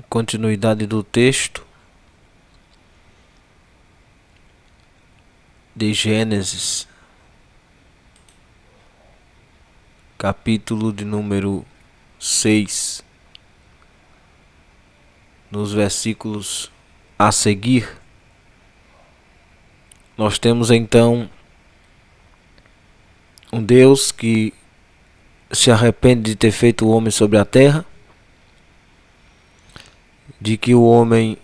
continuidade do texto de Gênesis, capítulo de número 6, nos versículos a seguir, nós temos então um Deus que se arrepende de ter feito o homem sobre a terra, de que o homem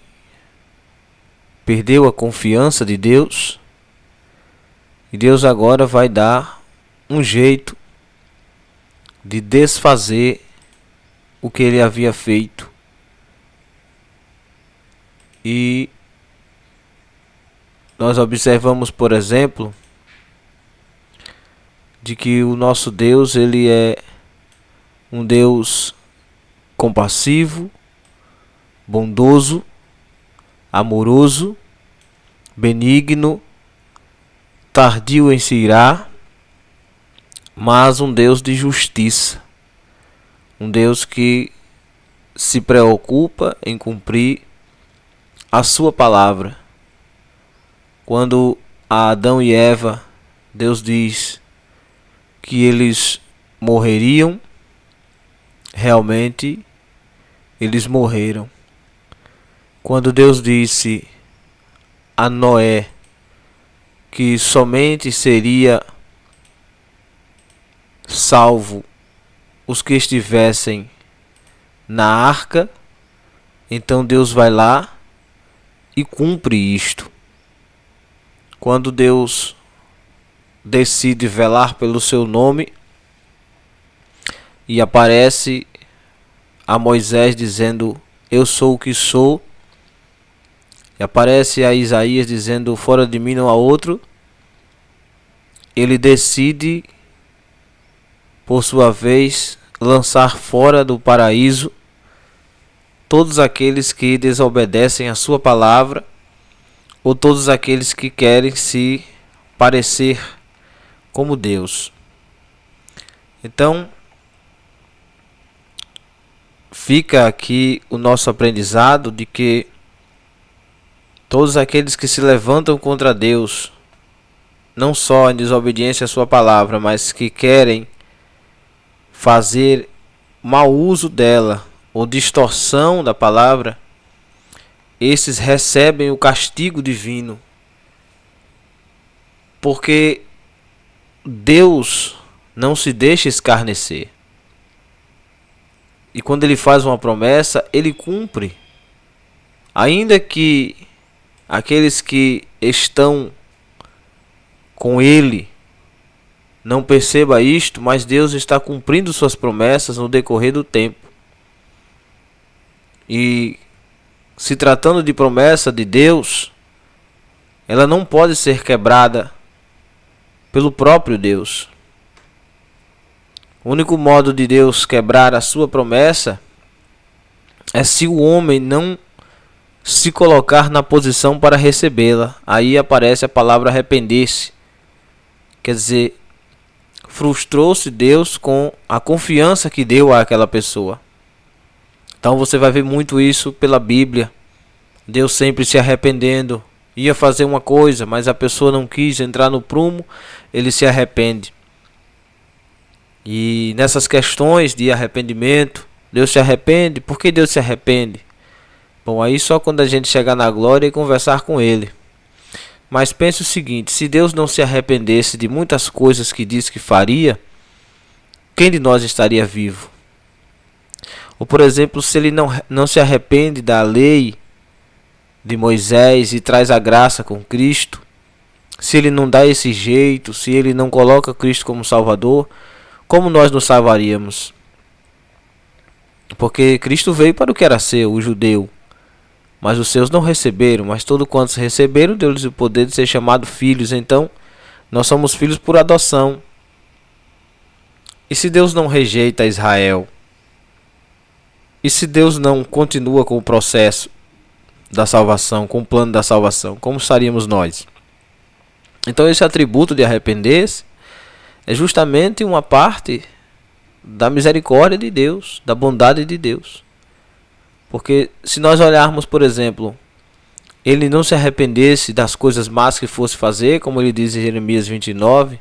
perdeu a confiança de Deus, e Deus agora vai dar um jeito de desfazer o que ele havia feito. E nós observamos, por exemplo, de que o nosso Deus, ele é um Deus compassivo, bondoso, amoroso, benigno, tardio em se irar, mas um Deus de justiça, um Deus que se preocupa em cumprir a sua palavra. Quando a Adão e Eva, Deus diz que eles morreriam, realmente eles morreram. Quando Deus disse a Noé que somente seria salvo os que estivessem na arca, então Deus vai lá e cumpre isto. Quando Deus decide velar pelo seu nome e aparece a Moisés dizendo: eu sou o que sou, e aparece a Isaías dizendo: fora de mim não há outro, ele decide, por sua vez, lançar fora do paraíso todos aqueles que desobedecem a sua palavra, ou todos aqueles que querem se parecer como Deus. Então, fica aqui o nosso aprendizado de que todos aqueles que se levantam contra Deus, não só em desobediência à sua palavra, mas que querem fazer mau uso dela ou distorção da palavra, esses recebem o castigo divino. Porque Deus não se deixa escarnecer. E quando ele faz uma promessa, ele cumpre. Ainda que aqueles que estão com ele não percebam isto, mas Deus está cumprindo suas promessas no decorrer do tempo. E se tratando de promessa de Deus, ela não pode ser quebrada pelo próprio Deus. O único modo de Deus quebrar a sua promessa é se o homem não se colocar na posição para recebê-la. Aí aparece a palavra arrepender-se. Quer dizer, frustrou-se Deus com a confiança que deu àquela pessoa. Então você vai ver muito isso pela Bíblia. Deus sempre se arrependendo. Ia fazer uma coisa, mas a pessoa não quis entrar no prumo, ele se arrepende. E nessas questões de arrependimento, Deus se arrepende. Por que Deus se arrepende? Bom, aí só quando a gente chegar na glória e conversar com ele. Mas pense o seguinte: se Deus não se arrependesse de muitas coisas que diz que faria, quem de nós estaria vivo? Ou, por exemplo, se ele não se arrepende da lei de Moisés e traz a graça com Cristo, se ele não dá esse jeito, se ele não coloca Cristo como Salvador, como nós nos salvaríamos? Porque Cristo veio para o que era seu, o judeu. Mas os seus não receberam, mas todos quantos receberam, deu-lhes o poder de ser chamados filhos. Então, nós somos filhos por adoção. E se Deus não rejeita Israel? E se Deus não continua com o processo da salvação, com o plano da salvação, como estaríamos nós? Então esse atributo de arrepender-se é justamente uma parte da misericórdia de Deus, da bondade de Deus. Porque se nós olharmos, por exemplo, ele não se arrependesse das coisas más que fosse fazer, como ele diz em Jeremias 29,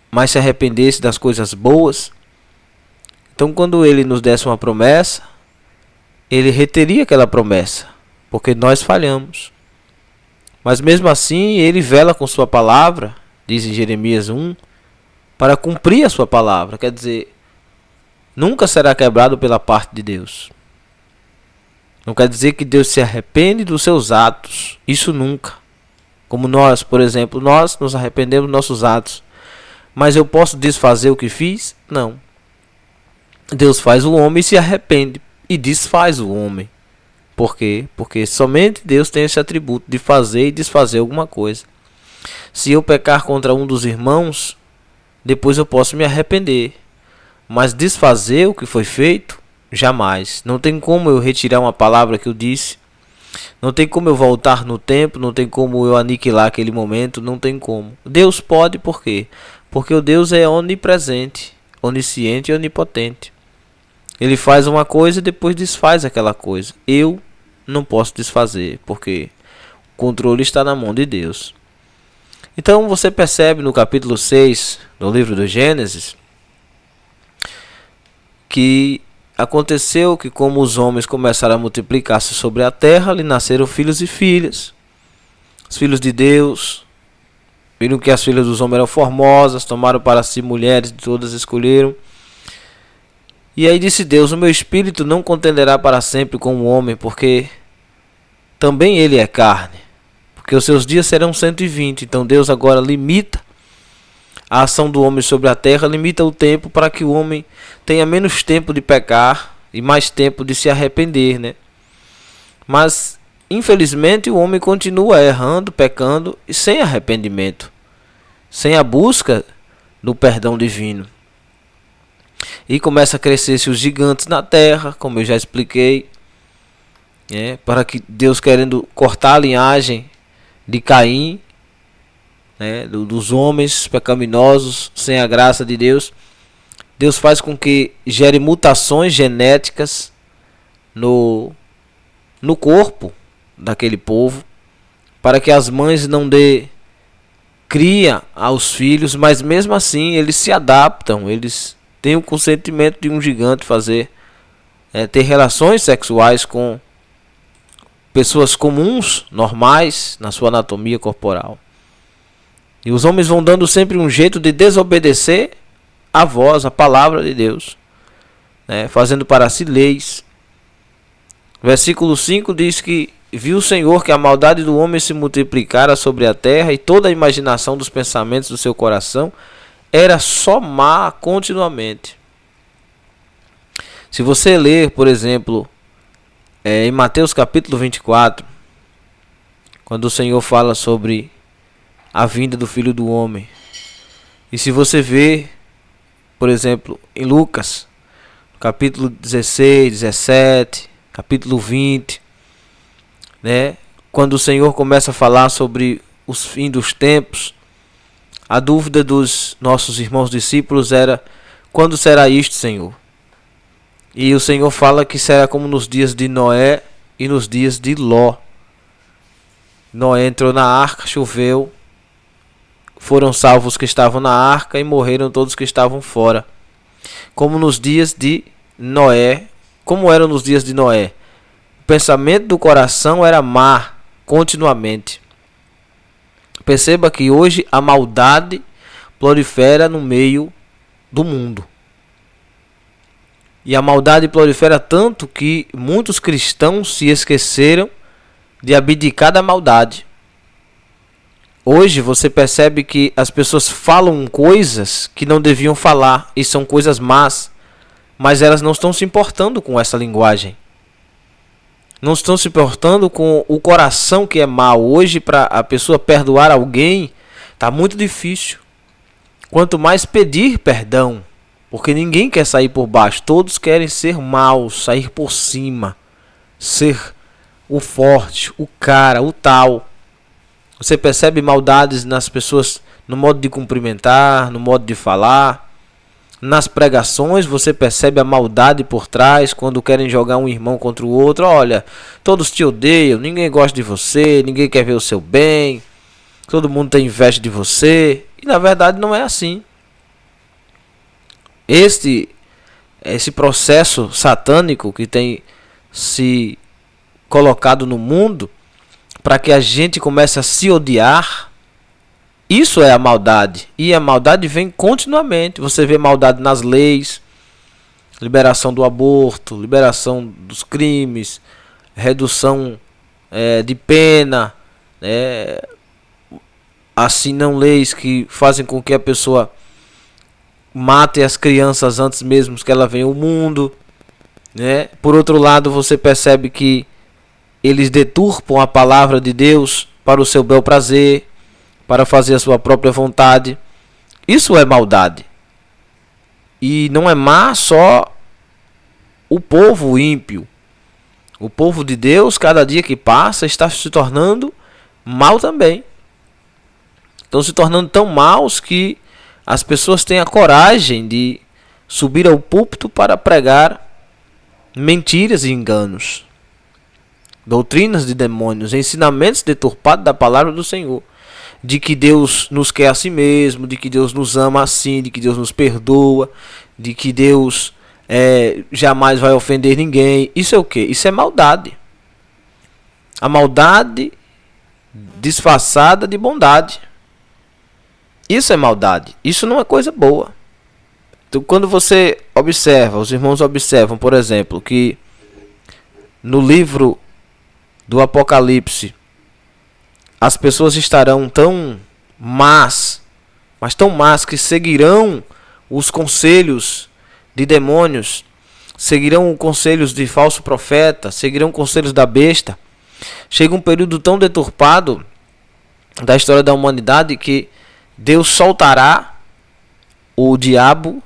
mas se arrependesse das coisas boas, então quando ele nos desse uma promessa, ele reteria aquela promessa, porque nós falhamos. Mas mesmo assim, ele vela com sua palavra, diz em Jeremias 1, para cumprir a sua palavra. Quer dizer, nunca será quebrado pela parte de Deus. Não quer dizer que Deus se arrepende dos seus atos. Isso nunca. Como nós, por exemplo, nós nos arrependemos dos nossos atos. Mas eu posso desfazer o que fiz? Não. Deus faz o homem e se arrepende. E desfaz o homem. Por quê? Porque somente Deus tem esse atributo de fazer e desfazer alguma coisa. Se eu pecar contra um dos irmãos, depois eu posso me arrepender. Mas desfazer o que foi feito, jamais. Não tem como eu retirar uma palavra que eu disse. Não tem como eu voltar no tempo. Não tem como eu aniquilar aquele momento. Não tem como. Deus pode, por quê? Porque o Deus é onipresente, onisciente e onipotente. Ele faz uma coisa e depois desfaz aquela coisa. Eu não posso desfazer, porque o controle está na mão de Deus. Então você percebe no capítulo 6 do livro do Gênesis que aconteceu que, como os homens começaram a multiplicar-se sobre a terra, lhe nasceram filhos e filhas. Os filhos de Deus viram que as filhas dos homens eram formosas, tomaram para si mulheres, de todas escolheram. E aí disse Deus: o meu espírito não contenderá para sempre com o homem, porque também ele é carne, porque os seus dias serão 120. Então Deus agora limita a ação do homem sobre a terra, limita o tempo para que o homem tenha menos tempo de pecar e mais tempo de se arrepender, né? Mas infelizmente o homem continua errando, pecando e sem arrependimento, sem a busca do perdão divino. E começa a crescer-se os gigantes na terra, como eu já expliquei, para que Deus, querendo cortar a linhagem de Caim, dos homens pecaminosos, sem a graça de Deus, Deus faz com que gere mutações genéticas no corpo daquele povo, para que as mães não dê cria aos filhos, mas mesmo assim eles se adaptam, eles têm o consentimento de um gigante ter relações sexuais com pessoas comuns, normais, na sua anatomia corporal. E os homens vão dando sempre um jeito de desobedecer a voz, a palavra de Deus, fazendo para si leis. Versículo 5 diz que viu o Senhor que a maldade do homem se multiplicara sobre a terra, e toda a imaginação dos pensamentos do seu coração era só má continuamente. Se você ler, por exemplo, em Mateus capítulo 24, quando o Senhor fala sobre a vinda do Filho do Homem, e se você ver, por exemplo, em Lucas capítulo 16, 17, capítulo 20, quando o Senhor começa a falar sobre os fins dos tempos, a dúvida dos nossos irmãos discípulos era: quando será isto, Senhor? E o Senhor fala que será como nos dias de Noé e nos dias de Ló. Noé entrou na arca, choveu, foram salvos os que estavam na arca e morreram todos que estavam fora. Como nos dias de Noé. Como eram nos dias de Noé? O pensamento do coração era má continuamente. Perceba que hoje a maldade prolifera no meio do mundo. E a maldade prolifera tanto que muitos cristãos se esqueceram de abdicar da maldade. Hoje você percebe que as pessoas falam coisas que não deviam falar, e são coisas más, mas elas não estão se importando com essa linguagem. Não estão se importando com o coração que é mau. Hoje, para a pessoa perdoar alguém, está muito difícil. Quanto mais pedir perdão, porque ninguém quer sair por baixo, todos querem ser maus, sair por cima, ser o forte, o cara, o tal. Você percebe maldades nas pessoas, no modo de cumprimentar, no modo de falar. Nas pregações você percebe a maldade por trás, quando querem jogar um irmão contra o outro. Olha, todos te odeiam, ninguém gosta de você, ninguém quer ver o seu bem, todo mundo tem inveja de você. E na verdade não é assim. Esse processo satânico que tem se colocado no mundo para que a gente comece a se odiar, isso é a maldade. E a maldade vem continuamente. Você vê maldade nas leis, liberação do aborto, liberação dos crimes, redução de pena, assinam leis que fazem com que a pessoa mate as crianças antes mesmo que ela venha ao mundo, né? Por outro lado, você percebe que eles deturpam a palavra de Deus para o seu bel prazer, para fazer a sua própria vontade. Isso é maldade. E não é má só o povo ímpio. O povo de Deus, cada dia que passa, está se tornando mal também. Estão se tornando tão maus que as pessoas têm a coragem de subir ao púlpito para pregar mentiras e enganos, doutrinas de demônios, ensinamentos deturpados da palavra do Senhor, de que Deus nos quer a si mesmo, de que Deus nos ama assim, de que Deus nos perdoa, de que Deus jamais vai ofender ninguém. Isso é o que? Isso é maldade. A maldade disfarçada de bondade. Isso é maldade. Isso não é coisa boa. Então, quando você observa, os irmãos observam, por exemplo, que no livro do Apocalipse as pessoas estarão tão más, mas tão más que seguirão os conselhos de demônios, seguirão os conselhos de falso profeta, seguirão os conselhos da besta. Chega um período tão deturpado da história da humanidade que Deus soltará o diabo,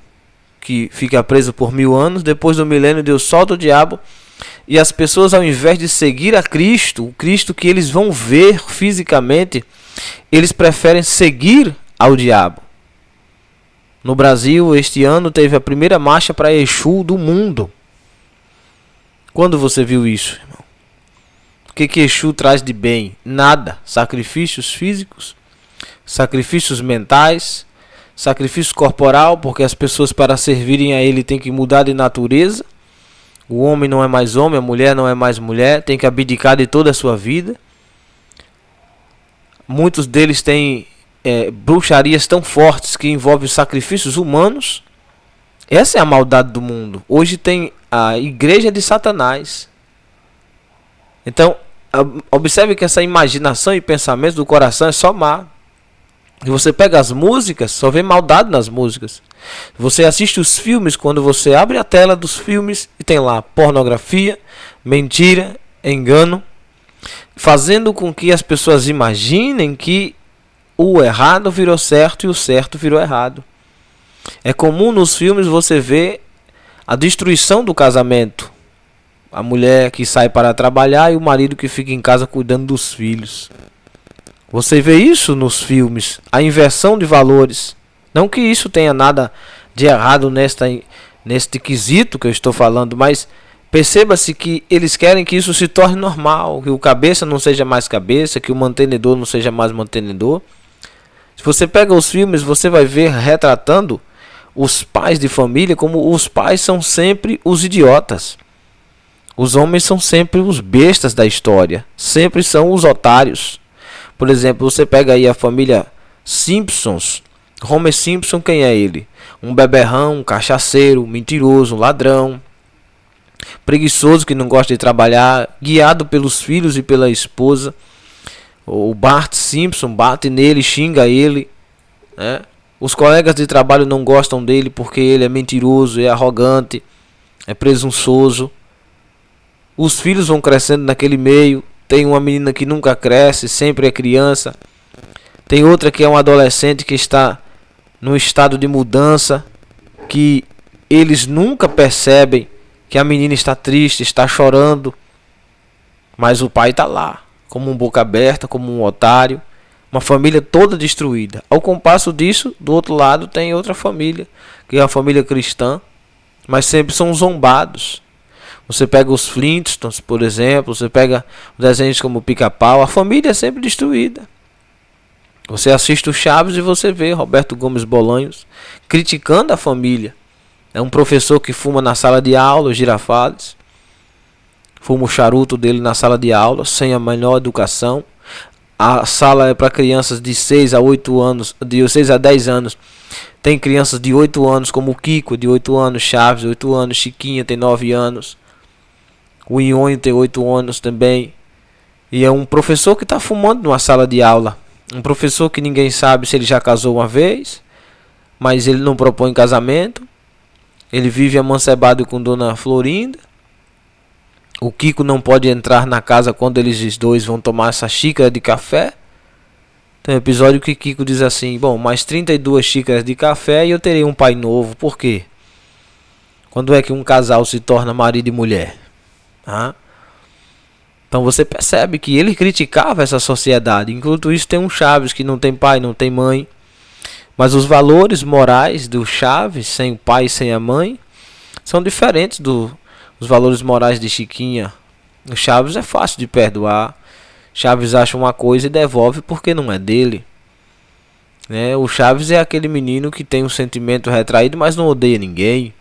que fica preso por 1000 anos. Depois do milênio, Deus solta o diabo. E as pessoas, ao invés de seguir a Cristo, o Cristo que eles vão ver fisicamente, eles preferem seguir ao diabo. No Brasil, este ano, teve a primeira marcha para Exu do mundo. Quando você viu isso, irmão? O que Exu traz de bem? Nada. Sacrifícios físicos, sacrifícios mentais, sacrifício corporal, porque as pessoas, para servirem a ele, têm que mudar de natureza. O homem não é mais homem, a mulher não é mais mulher, tem que abdicar de toda a sua vida. Muitos deles têm bruxarias tão fortes que envolvem sacrifícios humanos. Essa é a maldade do mundo. Hoje tem a igreja de Satanás. Então, observe que essa imaginação e pensamento do coração é só má. E você pega as músicas, só vê maldade nas músicas. Você assiste os filmes, quando você abre a tela dos filmes e tem lá pornografia, mentira, engano, fazendo com que as pessoas imaginem que o errado virou certo e o certo virou errado. É comum nos filmes você ver a destruição do casamento. A mulher que sai para trabalhar e o marido que fica em casa cuidando dos filhos. Você vê isso nos filmes, a inversão de valores. Não que isso tenha nada de errado neste quesito que eu estou falando, mas perceba-se que eles querem que isso se torne normal, que o cabeça não seja mais cabeça, que o mantenedor não seja mais mantenedor. Se você pega os filmes, você vai ver retratando os pais de família como os pais são sempre os idiotas. Os homens são sempre os bestas da história, sempre são os otários. Por exemplo, você pega aí a família Simpsons. Homer Simpson, quem é ele? Um beberrão, um cachaceiro, um mentiroso, um ladrão, preguiçoso que não gosta de trabalhar, guiado pelos filhos e pela esposa. O Bart Simpson bate nele, xinga ele, né? Os colegas de trabalho não gostam dele porque ele é mentiroso, é arrogante, é presunçoso. Os filhos vão crescendo naquele meio. Tem uma menina que nunca cresce, sempre é criança. Tem outra que é um adolescente que está num estado de mudança, que eles nunca percebem que a menina está triste, está chorando, mas o pai está lá, como um boca aberta, como um otário. Uma família toda destruída. Ao compasso disso, do outro lado tem outra família que é uma família cristã, mas sempre são zombados. Você pega os Flintstones, por exemplo, você pega desenhos como o Pica-Pau, a família é sempre destruída. Você assiste o Chaves e você vê Roberto Gomes Bolanhos criticando a família. É um professor que fuma na sala de aula, o Girafales. Fuma o charuto dele na sala de aula, sem a menor educação. A sala é para crianças de 6 a 8 anos, de 6 a 10 anos. Tem crianças de 8 anos, como o Kiko, de 8 anos, Chaves, 8 anos, Chiquinha tem 9 anos. O Nhonho tem 8 anos também. E é um professor que está fumando numa sala de aula. Um professor que ninguém sabe se ele já casou uma vez, mas ele não propõe casamento. Ele vive amancebado com Dona Florinda. O Kiko não pode entrar na casa quando eles dois vão tomar essa xícara de café. Tem um episódio que Kiko diz assim: bom, mais 32 xícaras de café e eu terei um pai novo. Por quê? Quando é que um casal se torna marido e mulher? Então você percebe que ele criticava essa sociedade. Enquanto isso tem um Chaves que não tem pai, não tem mãe. Mas os valores morais do Chaves, sem o pai e sem a mãe, são diferentes dos valores morais de Chiquinha. O Chaves é fácil de perdoar. Chaves acha uma coisa e devolve porque não é dele. O Chaves é aquele menino que tem um sentimento retraído, mas não odeia ninguém.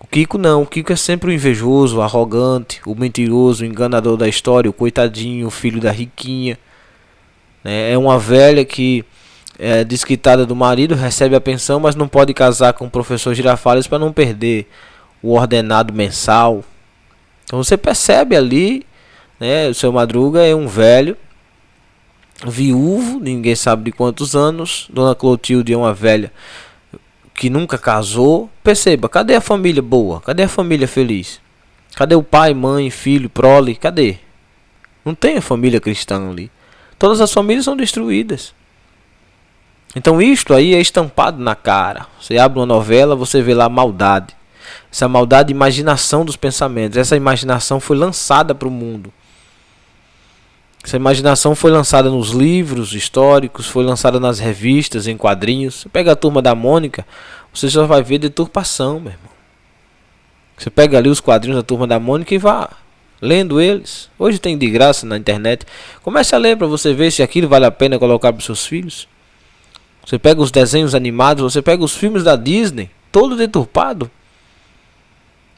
O Kiko não, o Kiko é sempre o invejoso, o arrogante, o mentiroso, o enganador da história, o coitadinho, o filho da riquinha. É uma velha que é desquitada do marido, recebe a pensão, mas não pode casar com o professor Girafales para não perder o ordenado mensal. Então você percebe ali, o seu Madruga é um velho, viúvo, ninguém sabe de quantos anos. Dona Clotilde é uma velha que nunca casou. Perceba, cadê a família boa? Cadê a família feliz? Cadê o pai, mãe, filho, prole? Cadê? Não tem a família cristã ali. Todas as famílias são destruídas. Então isto aí é estampado na cara. Você abre uma novela, você vê lá maldade. Essa maldade, imaginação dos pensamentos. Essa imaginação foi lançada para o mundo. Essa imaginação foi lançada nos livros históricos, foi lançada nas revistas, em quadrinhos. Você pega a Turma da Mônica, você só vai ver deturpação, meu irmão. Você pega ali os quadrinhos da Turma da Mônica e vá lendo eles. Hoje tem de graça na internet. Comece a ler para você ver se aquilo vale a pena colocar para os seus filhos. Você pega os desenhos animados, você pega os filmes da Disney, todo deturpado.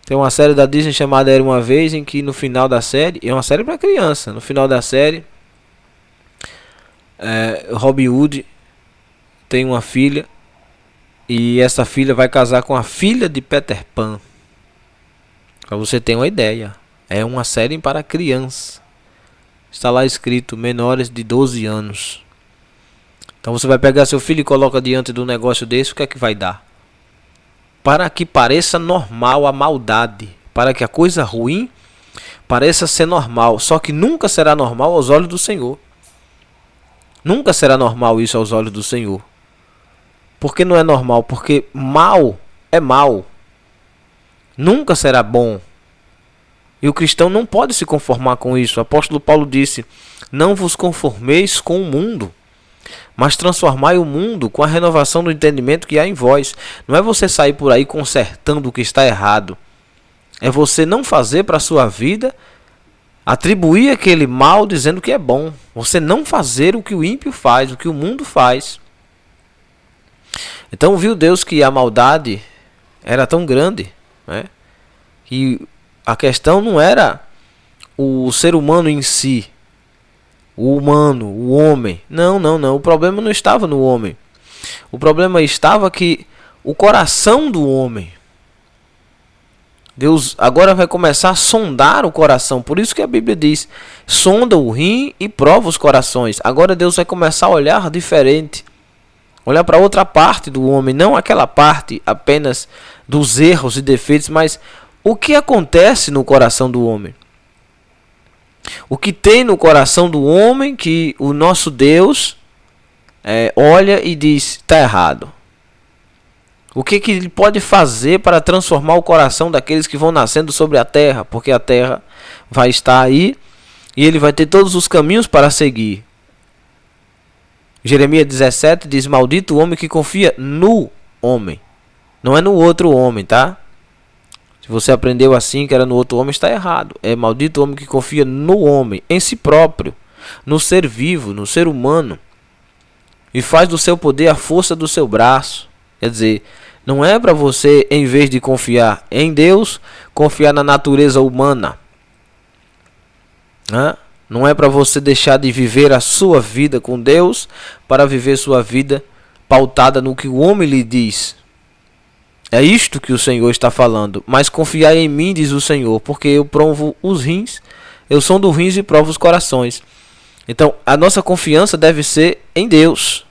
Tem uma série da Disney chamada Era Uma Vez, em que no final da série, é uma série para criança, no final da série, Robin Hood tem uma filha, e essa filha vai casar com a filha de Peter Pan. Para você ter uma ideia, é uma série para criança. Está lá escrito menores de 12 anos. Então você vai pegar seu filho e coloca diante do negócio desse, o que é que vai dar? Para que pareça normal a maldade, para que a coisa ruim pareça ser normal, só que nunca será normal aos olhos do Senhor. Nunca será normal isso aos olhos do Senhor. Por que não é normal? Porque mal é mal. Nunca será bom. E o cristão não pode se conformar com isso. O apóstolo Paulo disse: não vos conformeis com o mundo, mas transformai o mundo com a renovação do entendimento que há em vós. Não é você sair por aí consertando o que está errado. É você não fazer para a sua vida, atribuir aquele mal dizendo que é bom. Você não fazer o que o ímpio faz, o que o mundo faz. Então viu Deus que a maldade era tão grande, que a questão não era o ser humano em si, o humano, o homem. Não. O problema não estava no homem. O problema estava que o coração do homem. Deus agora vai começar a sondar o coração. Por isso que a Bíblia diz: sonda o rim e prova os corações. Agora Deus vai começar a olhar diferente. Olhar para outra parte do homem. Não aquela parte apenas dos erros e defeitos, mas o que acontece no coração do homem. O que tem no coração do homem que o nosso Deus olha e diz: está errado. O que ele pode fazer para transformar o coração daqueles que vão nascendo sobre a terra? Porque a terra vai estar aí e ele vai ter todos os caminhos para seguir. Jeremias 17 diz: maldito o homem que confia no homem. Não é no outro homem, tá? Se você aprendeu assim, que era no outro homem, está errado. É maldito o homem que confia no homem, em si próprio, no ser vivo, no ser humano, e faz do seu poder a força do seu braço. Quer dizer, não é para você, em vez de confiar em Deus, confiar na natureza humana. Não é para você deixar de viver a sua vida com Deus para viver sua vida pautada no que o homem lhe diz. É isto que o Senhor está falando. Mas confiai em mim, diz o Senhor, porque eu provo os rins, eu sondo os rins e provo os corações. Então, a nossa confiança deve ser em Deus.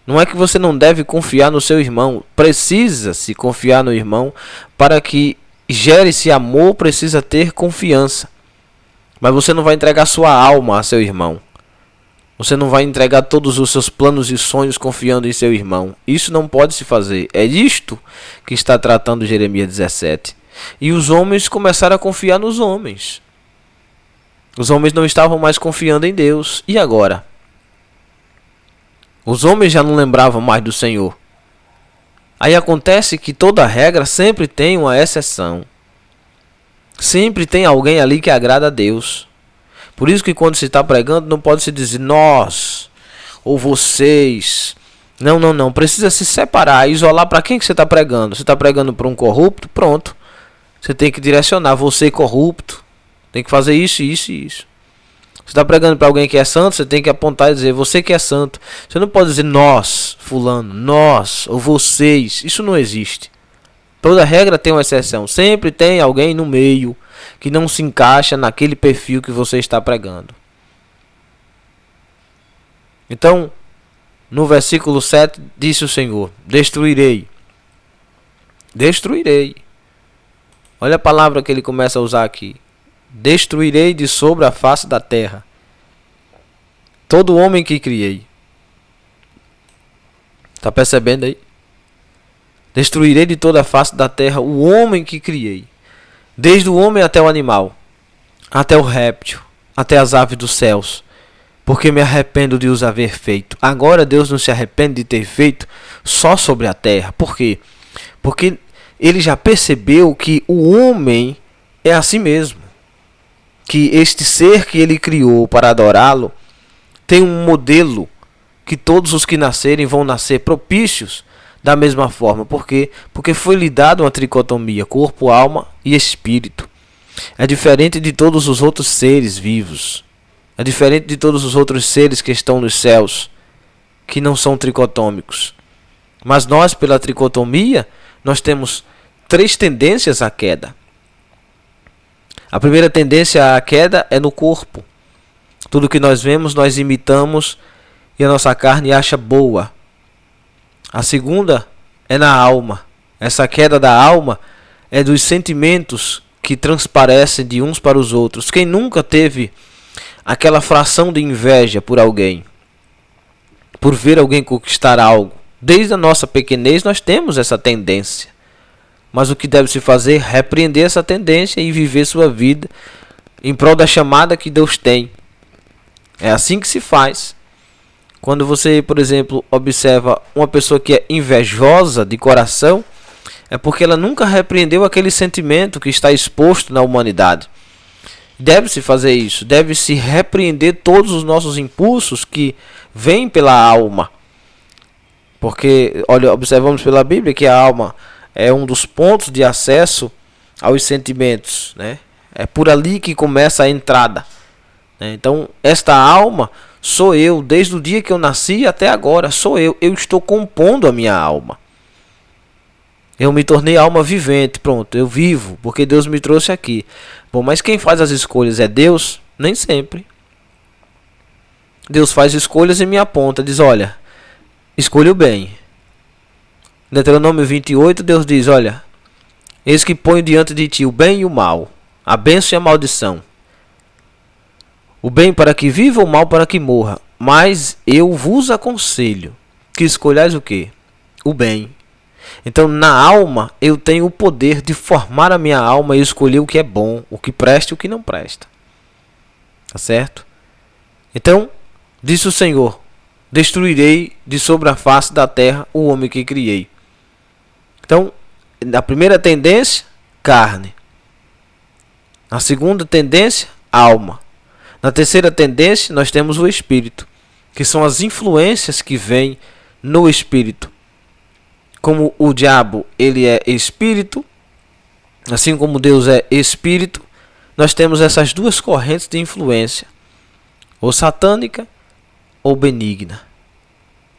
Não é que você não deve confiar no seu irmão. Precisa-se confiar no irmão. Para que gere esse amor, precisa ter confiança. Mas você não vai entregar sua alma a seu irmão. Você não vai entregar todos os seus planos e sonhos confiando em seu irmão. Isso não pode se fazer. É isto que está tratando Jeremias 17. E os homens começaram a confiar nos homens. Os homens não estavam mais confiando em Deus. E agora? Os homens já não lembravam mais do Senhor. Aí acontece que toda regra sempre tem uma exceção. Sempre tem alguém ali que agrada a Deus. Por isso que quando se está pregando não pode se dizer nós ou vocês. Não. Precisa se separar, isolar para quem que você está pregando. Você está pregando para um corrupto? Pronto. Você tem que direcionar. Você corrupto. Tem que fazer isso, isso e isso. Você está pregando para alguém que é santo, você tem que apontar e dizer você que é santo. Você não pode dizer nós, fulano, nós ou vocês. Isso não existe. Toda regra tem uma exceção. Sempre tem alguém no meio que não se encaixa naquele perfil que você está pregando. Então, no versículo 7, disse o Senhor: destruirei. Destruirei. Olha a palavra que ele começa a usar aqui. Destruirei de sobre a face da terra todo homem que criei. Está percebendo aí? Destruirei de toda a face da terra o homem que criei. Desde o homem até o animal, até o réptil, até as aves dos céus, porque me arrependo de os haver feito. Agora Deus não se arrepende de ter feito só sobre a terra. Por quê? Porque ele já percebeu que o homem é assim mesmo. Que este ser que ele criou para adorá-lo tem um modelo que todos os que nascerem vão nascer propícios da mesma forma. Por quê? Porque foi lhe dado uma tricotomia, corpo, alma e espírito. É diferente de todos os outros seres vivos. É diferente de todos os outros seres que estão nos céus, que não são tricotômicos. Mas nós, pela tricotomia, nós temos 3 tendências à queda. A primeira tendência à queda é no corpo. Tudo que nós vemos, nós imitamos e a nossa carne acha boa. A segunda é na alma. Essa queda da alma é dos sentimentos que transparecem de uns para os outros. Quem nunca teve aquela fração de inveja por alguém, por ver alguém conquistar algo? Desde a nossa pequenez nós temos essa tendência. Mas o que deve se fazer é repreender essa tendência e viver sua vida em prol da chamada que Deus tem. É assim que se faz. Quando você, por exemplo, observa uma pessoa que é invejosa de coração, é porque ela nunca repreendeu aquele sentimento que está exposto na humanidade. Deve-se fazer isso, deve-se repreender todos os nossos impulsos que vêm pela alma. Porque, olha, observamos pela Bíblia que a alma é um dos pontos de acesso aos sentimentos, né? É por ali que começa a entrada, né? Então, esta alma sou eu, desde o dia que eu nasci até agora, sou eu. Eu estou compondo a minha alma. Eu me tornei alma vivente, pronto, eu vivo, porque Deus me trouxe aqui. Bom, mas quem faz as escolhas é Deus? Nem sempre. Deus faz escolhas e me aponta, diz, olha, escolha o bem. Em Deuteronômio 28, Deus diz, olha, eis que ponho diante de ti o bem e o mal, a bênção e a maldição. O bem para que viva, o mal para que morra. Mas eu vos aconselho que escolhais o quê? O bem. Então, na alma, eu tenho o poder de formar a minha alma e escolher o que é bom, o que presta e o que não presta. Tá certo? Então, disse o Senhor, destruirei de sobre a face da terra o homem que criei. Então, Na primeira tendência, carne. Na segunda tendência, alma. Na terceira tendência, nós temos o espírito, que são as influências que vêm no espírito. Como o diabo, ele é espírito, assim como Deus é espírito, nós temos essas duas correntes de influência, ou satânica ou benigna,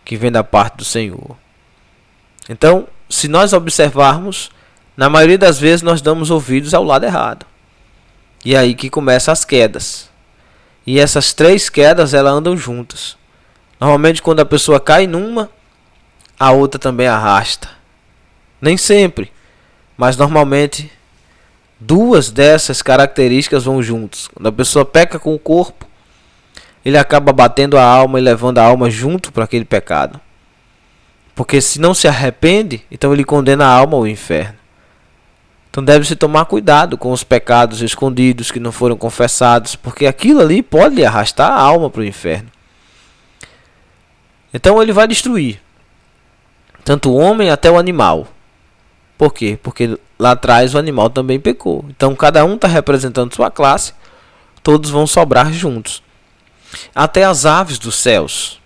que vem da parte do Senhor. Então, se nós observarmos, na maioria das vezes nós damos ouvidos ao lado errado. E é aí que começam as quedas. E essas três quedas, elas andam juntas. Normalmente quando a pessoa cai numa, a outra também arrasta. Nem sempre, mas normalmente duas dessas características vão juntos. Quando a pessoa peca com o corpo, ele acaba batendo a alma e levando a alma junto para aquele pecado. Porque se não se arrepende, então ele condena a alma ao inferno. Então deve-se tomar cuidado com os pecados escondidos que não foram confessados, porque aquilo ali pode arrastar a alma para o inferno. Então ele vai destruir tanto o homem até o animal. Por quê? Porque lá atrás o animal também pecou. Então cada um está representando sua classe, todos vão sobrar juntos. Até as aves dos céus.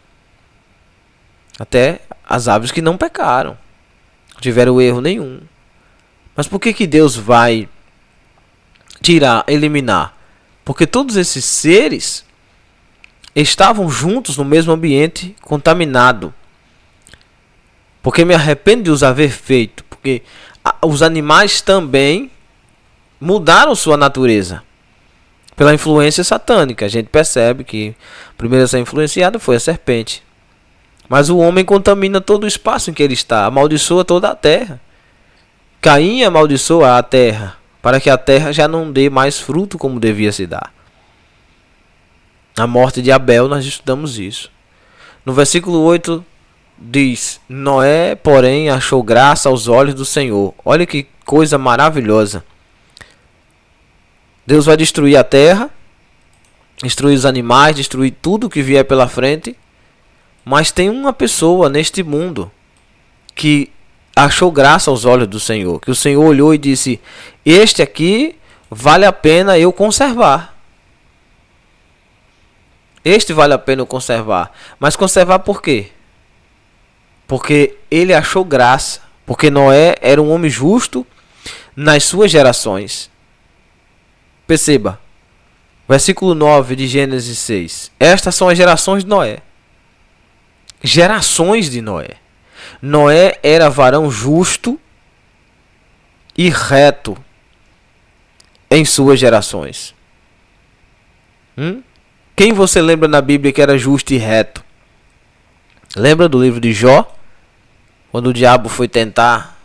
Até as aves que não pecaram, não tiveram erro nenhum. Mas por que Deus vai tirar, eliminar? Porque todos esses seres estavam juntos no mesmo ambiente contaminado. Porque me arrependo de os haver feito. Porque os animais também mudaram sua natureza pela influência satânica. A gente percebe que a primeira a ser influenciada foi a serpente. Mas o homem contamina todo o espaço em que ele está, amaldiçoa toda a terra. Caim amaldiçoa a terra, para que a terra já não dê mais fruto como devia se dar. Na morte de Abel nós estudamos isso. No versículo 8 diz: Noé, porém, achou graça aos olhos do Senhor. Olha que coisa maravilhosa. Deus vai destruir a terra, destruir os animais, destruir tudo que vier pela frente. Mas tem uma pessoa neste mundo que achou graça aos olhos do Senhor, que o Senhor olhou e disse: este aqui vale a pena eu conservar. Este vale a pena eu conservar. Mas conservar por quê? Porque ele achou graça. Porque Noé era um homem justo nas suas gerações. Perceba, versículo 9 de Gênesis 6. Estas são as gerações de Noé. Gerações de Noé. Noé era varão justo e reto em suas gerações. Quem você lembra na Bíblia que era justo e reto? Lembra do livro de Jó? Quando o diabo foi tentar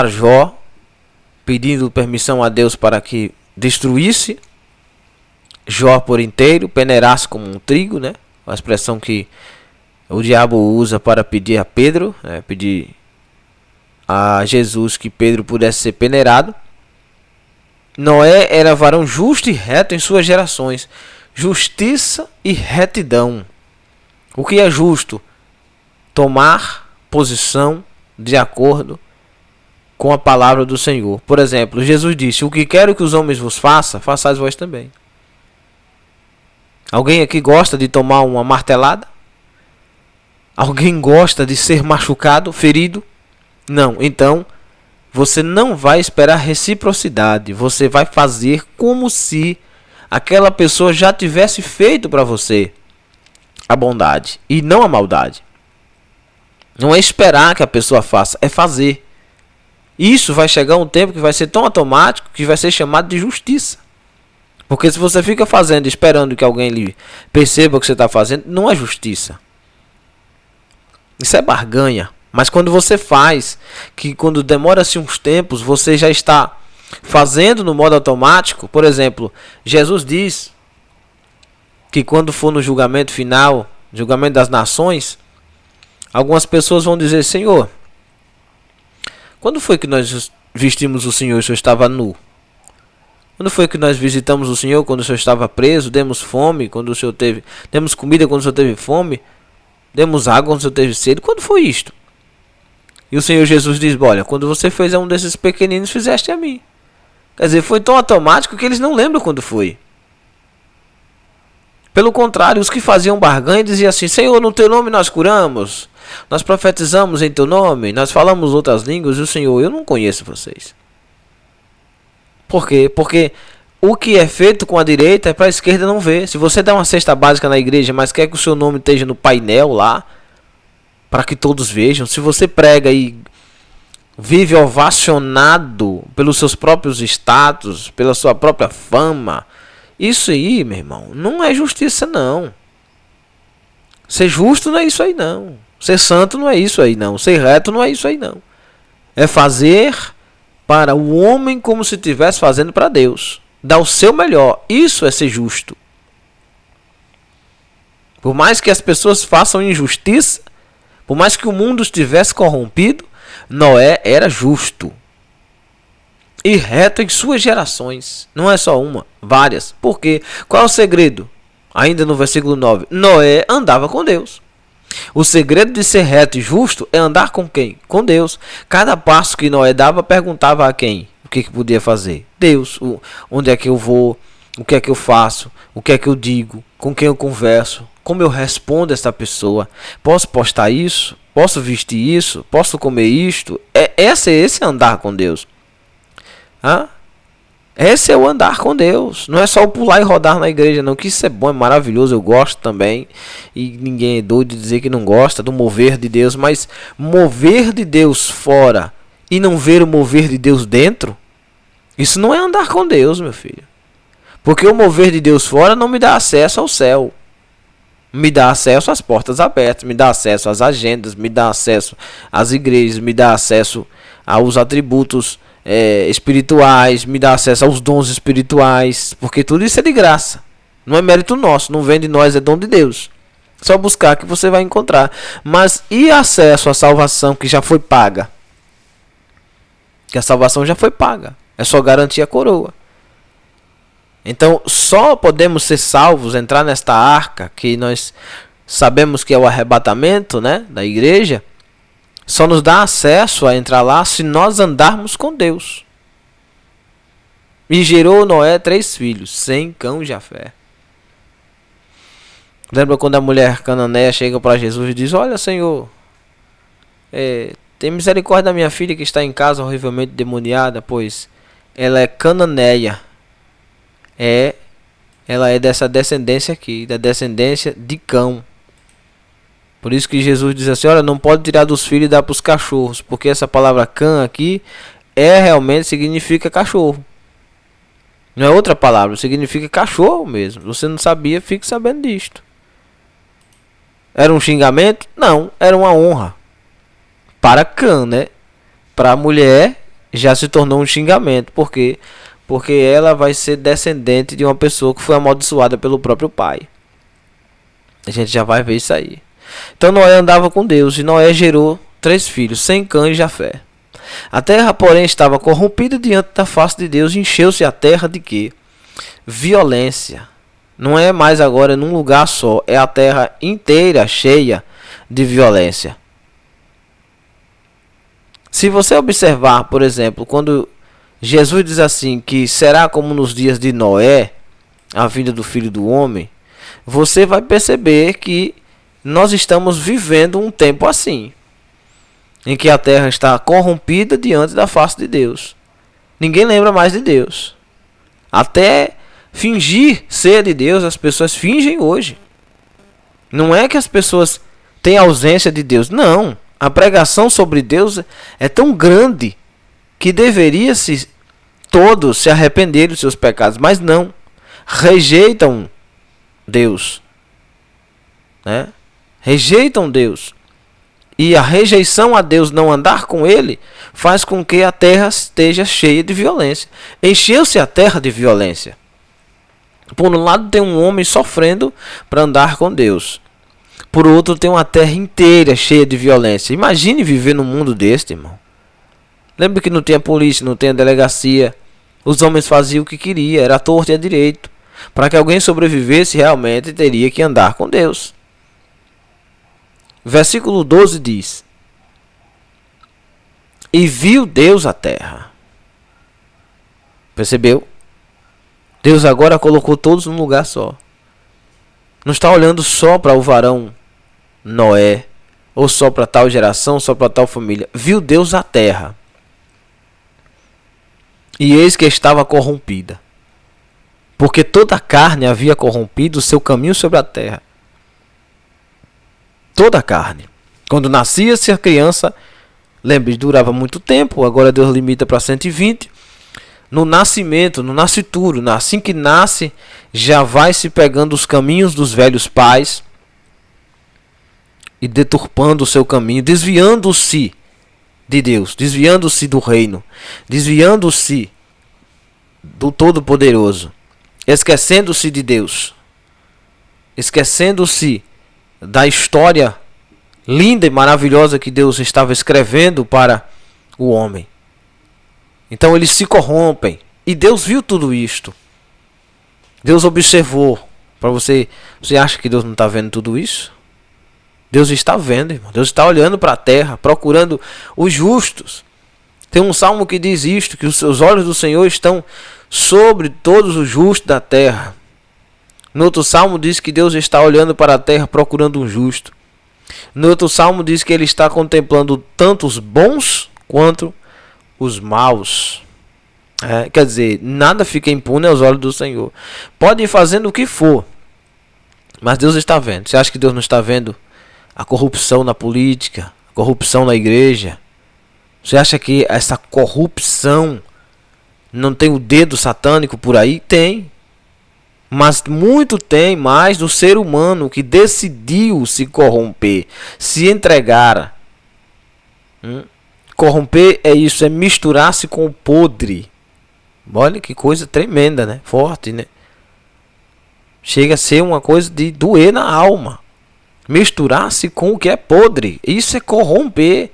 Jó, pedindo permissão a Deus para que destruísse Jó por inteiro, peneirasse como um trigo, né? A expressão que o diabo usa para pedir a Pedro, pedir a Jesus que Pedro pudesse ser peneirado. Noé era varão justo e reto em suas gerações. Justiça e retidão. O que é justo? Tomar posição de acordo com a palavra do Senhor. Por exemplo, Jesus disse: o que quero que os homens vos façam, façais vós também. Alguém aqui gosta de tomar uma martelada? Alguém gosta de ser machucado, ferido? Não. Então, você não vai esperar reciprocidade. Você vai fazer como se aquela pessoa já tivesse feito para você a bondade e não a maldade. Não é esperar que a pessoa faça, é fazer. Isso vai chegar um tempo que vai ser tão automático que vai ser chamado de justiça. Porque se você fica fazendo, esperando que alguém lhe perceba o que você está fazendo, não é justiça. Isso é barganha. Mas quando você faz, que quando demora-se uns tempos, você já está fazendo no modo automático. Por exemplo, Jesus diz que quando for no julgamento final, julgamento das nações, algumas pessoas vão dizer: Senhor, quando foi que nós vestimos o Senhor e o Senhor estava nu? Quando foi que nós visitamos o Senhor quando o Senhor estava preso? Demos fome quando o Senhor teve... Demos comida quando o Senhor teve fome? Demos água quando o Senhor teve sede? Quando foi isto? E o Senhor Jesus diz: olha, quando você fez a um desses pequeninos, fizeste a mim. Quer dizer, foi tão automático que eles não lembram quando foi. Pelo contrário, os que faziam barganha diziam assim: Senhor, no teu nome nós curamos, nós profetizamos em teu nome, nós falamos outras línguas, e o Senhor: eu não conheço vocês. Por quê? Porque o que é feito com a direita é para a esquerda não ver. Se você dá uma cesta básica na igreja, mas quer que o seu nome esteja no painel lá, para que todos vejam, se você prega e vive ovacionado pelos seus próprios status, pela sua própria fama, isso aí, meu irmão, não é justiça não. Ser justo não é isso aí não. Ser santo não é isso aí não. Ser reto não é isso aí não. É fazer para o homem como se estivesse fazendo para Deus. Dar o seu melhor. Isso é ser justo. Por mais que as pessoas façam injustiça, por mais que o mundo estivesse corrompido, Noé era justo e reto em suas gerações. Não é só uma, várias. Por quê? Qual é o segredo? Ainda no versículo 9. Noé andava com Deus. O segredo de ser reto e justo é andar com quem? Com Deus. Cada passo que Noé dava, perguntava a quem? O que podia fazer? Deus. Onde é que eu vou? O que é que eu faço? O que é que eu digo? Com quem eu converso? Como eu respondo a essa pessoa? Posso postar isso? Posso vestir isso? Posso comer isto? Esse é andar com Deus. Hã? Esse é o andar com Deus. Não é só o pular e rodar na igreja, não. Que isso é bom, é maravilhoso. Eu gosto também. E ninguém é doido de dizer que não gosta do mover de Deus. Mas mover de Deus fora e não ver o mover de Deus dentro, isso não é andar com Deus, meu filho. Porque o mover de Deus fora não me dá acesso ao céu. Me dá acesso às portas abertas. Me dá acesso às agendas. Me dá acesso às igrejas. Me dá acesso aos atributos espirituais, me dá acesso aos dons espirituais, porque tudo isso é de graça, não é mérito nosso, não vem de nós, é dom de Deus. Só buscar que você vai encontrar. Mas e acesso à salvação que já foi paga? Que a salvação já foi paga, é só garantir a coroa. Então só podemos ser salvos, entrar nesta arca que nós sabemos que é o arrebatamento, né, da igreja. Só nos dá acesso a entrar lá se nós andarmos com Deus. E gerou Noé 3 filhos, Sem, Cão e Jafé. Lembra quando a mulher cananeia chega para Jesus e diz: olha, Senhor, tem misericórdia da minha filha que está em casa horrivelmente demoniada, pois ela é cananeia. Ela é dessa descendência aqui, da descendência de Cão. Por isso que Jesus diz assim: olha, não pode tirar dos filhos e dar para os cachorros, porque essa palavra cã aqui realmente significa cachorro. Não é outra palavra, significa cachorro mesmo. Você não sabia, fique sabendo disto. Era um xingamento? Não, era uma honra. Para Cã, né? Para a mulher já se tornou um xingamento. Por quê? Porque ela vai ser descendente de uma pessoa que foi amaldiçoada pelo próprio pai. A gente já vai ver isso aí. Então Noé andava com Deus, e Noé gerou 3 filhos, Sem, Cã e Jafé. A terra, porém, estava corrompida diante da face de Deus, e encheu-se a terra de quê? Violência. Não é mais agora num lugar só, é a terra inteira cheia de violência. Se você observar, por exemplo, quando Jesus diz assim, que será como nos dias de Noé, a vinda do Filho do Homem, você vai perceber que nós estamos vivendo um tempo assim, em que a terra está corrompida diante da face de Deus. Ninguém lembra mais de Deus. Até fingir ser de Deus, as pessoas fingem hoje. Não é que as pessoas têm ausência de Deus. Não. A pregação sobre Deus é tão grande que deveria-se todos se arrepender dos seus pecados. Mas não. Rejeitam Deus. Né? Rejeitam Deus. E a rejeição a Deus, não andar com Ele, faz com que a terra esteja cheia de violência. Encheu-se a terra de violência. Por um lado tem um homem sofrendo para andar com Deus. Por outro tem uma terra inteira cheia de violência. Imagine viver num mundo deste, irmão. Lembra que não tinha polícia, não tinha delegacia. Os homens faziam o que queriam, era torto e a direito. Para que alguém sobrevivesse, realmente teria que andar com Deus. Versículo 12 diz: E viu Deus a terra. Percebeu? Deus agora colocou todos num lugar só. Não está olhando só para o varão Noé, ou só para tal geração, só para tal família. Viu Deus a terra. E eis que estava corrompida, porque toda a carne havia corrompido o seu caminho sobre a terra. Toda a carne. Quando nascia-se a criança, lembre, durava muito tempo, agora Deus limita para 120. No nascimento, no nascituro, assim que nasce, já vai se pegando os caminhos dos velhos pais e deturpando o seu caminho, desviando-se de Deus, desviando-se do reino, desviando-se do Todo-Poderoso, esquecendo-se de Deus, esquecendo-se da história linda e maravilhosa que Deus estava escrevendo para o homem. Então eles se corrompem. E Deus viu tudo isto. Deus observou. Para você acha que Deus não está vendo tudo isso? Deus está vendo, irmão. Deus está olhando para a terra, procurando os justos. Tem um salmo que diz isto, que os seus olhos do Senhor estão sobre todos os justos da terra. No outro salmo diz que Deus está olhando para a terra procurando um justo. No outro salmo diz que ele está contemplando tanto os bons quanto os maus. Quer dizer, nada fica impune aos olhos do Senhor. Pode ir fazendo o que for, mas Deus está vendo. Você acha que Deus não está vendo a corrupção na política, a corrupção na igreja? Você acha que essa corrupção não tem o dedo satânico por aí? Tem. Mas muito tem mais do ser humano que decidiu se corromper, se entregar. Corromper é isso, é misturar-se com o podre. Olha que coisa tremenda, né? Forte, né? Chega a ser uma coisa de doer na alma. Misturar-se com o que é podre. Isso é corromper.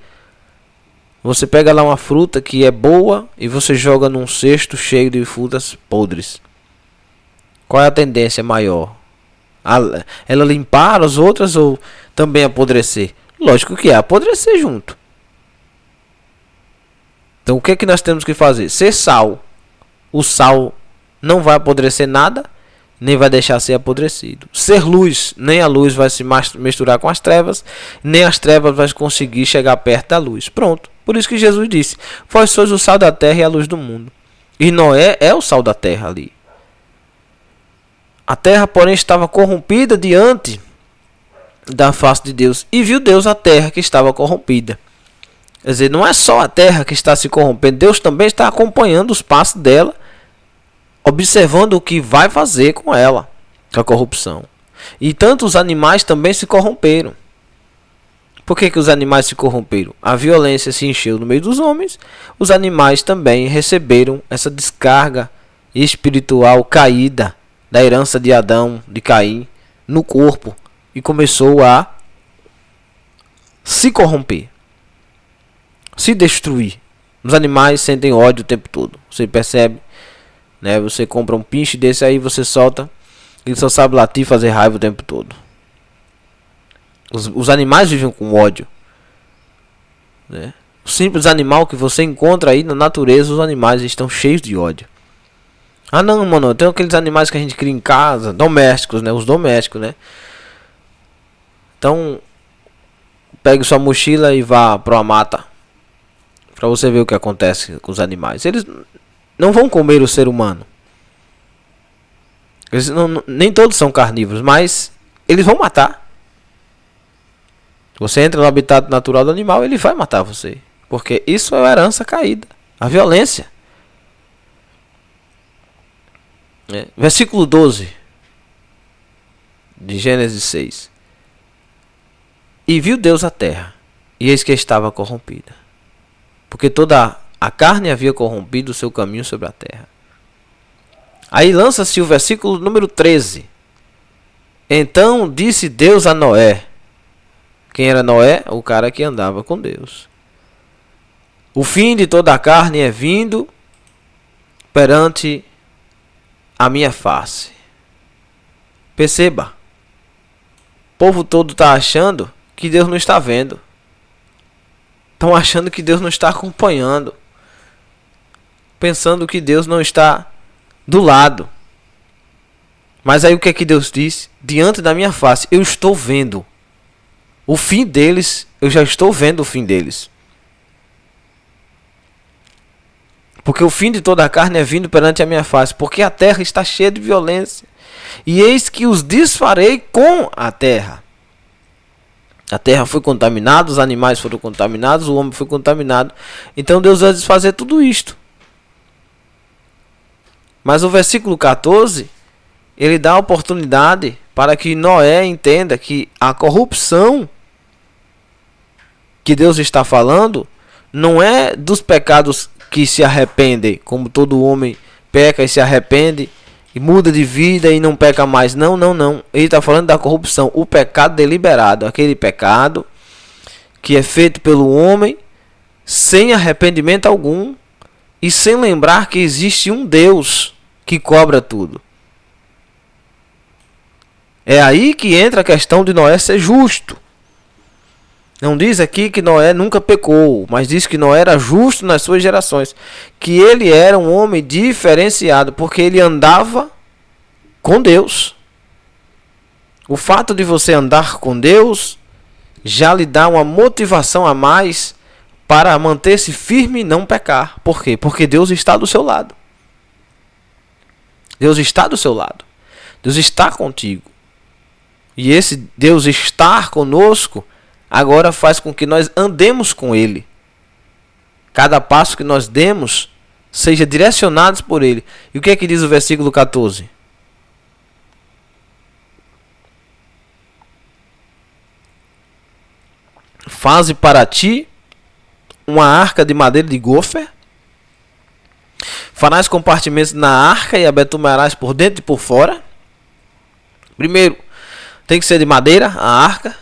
Você pega lá uma fruta que é boa e você joga num cesto cheio de frutas podres. Qual é a tendência maior? Ela limpar as outras ou também apodrecer? Lógico que é apodrecer junto. Então o que é que nós temos que fazer? Ser sal. O sal não vai apodrecer nada, nem vai deixar ser apodrecido. Ser luz, nem a luz vai se misturar com as trevas, nem as trevas vai conseguir chegar perto da luz. Pronto. Por isso que Jesus disse: vós sois o sal da terra e a luz do mundo. E Noé é o sal da terra ali. A terra, porém, estava corrompida diante da face de Deus. E viu Deus a terra que estava corrompida. Quer dizer, não é só a terra que está se corrompendo. Deus também está acompanhando os passos dela, observando o que vai fazer com ela, com a corrupção. E tanto os animais também se corromperam. Por que os animais se corromperam? A violência se encheu no meio dos homens. Os animais também receberam essa descarga espiritual caída da herança de Adão, de Caim, no corpo. E começou a se corromper, se destruir. Os animais sentem ódio o tempo todo. Você percebe, né? Você compra um pinche desse aí, você solta, ele só sabe latir e fazer raiva o tempo todo. Os animais vivem com ódio, né? O simples animal que você encontra aí na natureza, os animais estão cheios de ódio. Ah não, mano, tem aqueles animais que a gente cria em casa, domésticos, né? Os domésticos, né? Então, pegue sua mochila e vá para uma mata, para você ver o que acontece com os animais. Eles não vão comer o ser humano. Eles nem todos são carnívoros, mas eles vão matar. Você entra no habitat natural do animal, ele vai matar você. Porque isso é a herança caída, a violência. Versículo 12 de Gênesis 6. E viu Deus a terra, e eis que estava corrompida, porque toda a carne havia corrompido o seu caminho sobre a terra. Aí lança-se o versículo número 13. Então disse Deus a Noé. Quem era Noé? O cara que andava com Deus. O fim de toda a carne é vindo perante a minha face. Perceba. O povo todo está achando que Deus não está vendo. Estão achando que Deus não está acompanhando, pensando que Deus não está do lado. Mas aí o que é que Deus diz? Diante da minha face, eu estou vendo o fim deles, eu já estou vendo o fim deles. Porque o fim de toda a carne é vindo perante a minha face, porque a terra está cheia de violência. E eis que os desfarei com a terra. A terra foi contaminada, os animais foram contaminados, o homem foi contaminado. Então Deus vai desfazer tudo isto. Mas o versículo 14, ele dá a oportunidade para que Noé entenda que a corrupção que Deus está falando não é dos pecados que se arrependem, como todo homem peca e se arrepende e muda de vida e não peca mais. Não. Ele está falando da corrupção, o pecado deliberado, aquele pecado que é feito pelo homem sem arrependimento algum e sem lembrar que existe um Deus que cobra tudo. É aí que entra a questão de Noé ser justo. Não diz aqui que Noé nunca pecou, mas diz que Noé era justo nas suas gerações. Que ele era um homem diferenciado, porque ele andava com Deus. O fato de você andar com Deus já lhe dá uma motivação a mais para manter-se firme e não pecar. Por quê? Porque Deus está do seu lado. Deus está do seu lado. Deus está contigo. E esse Deus estar conosco agora faz com que nós andemos com Ele. Cada passo que nós demos seja direcionados por Ele. E o que é que diz o versículo 14? Faze para ti uma arca de madeira de gofer. Farás compartimentos na arca e a betumarás por dentro e por fora. Primeiro, tem que ser de madeira a arca.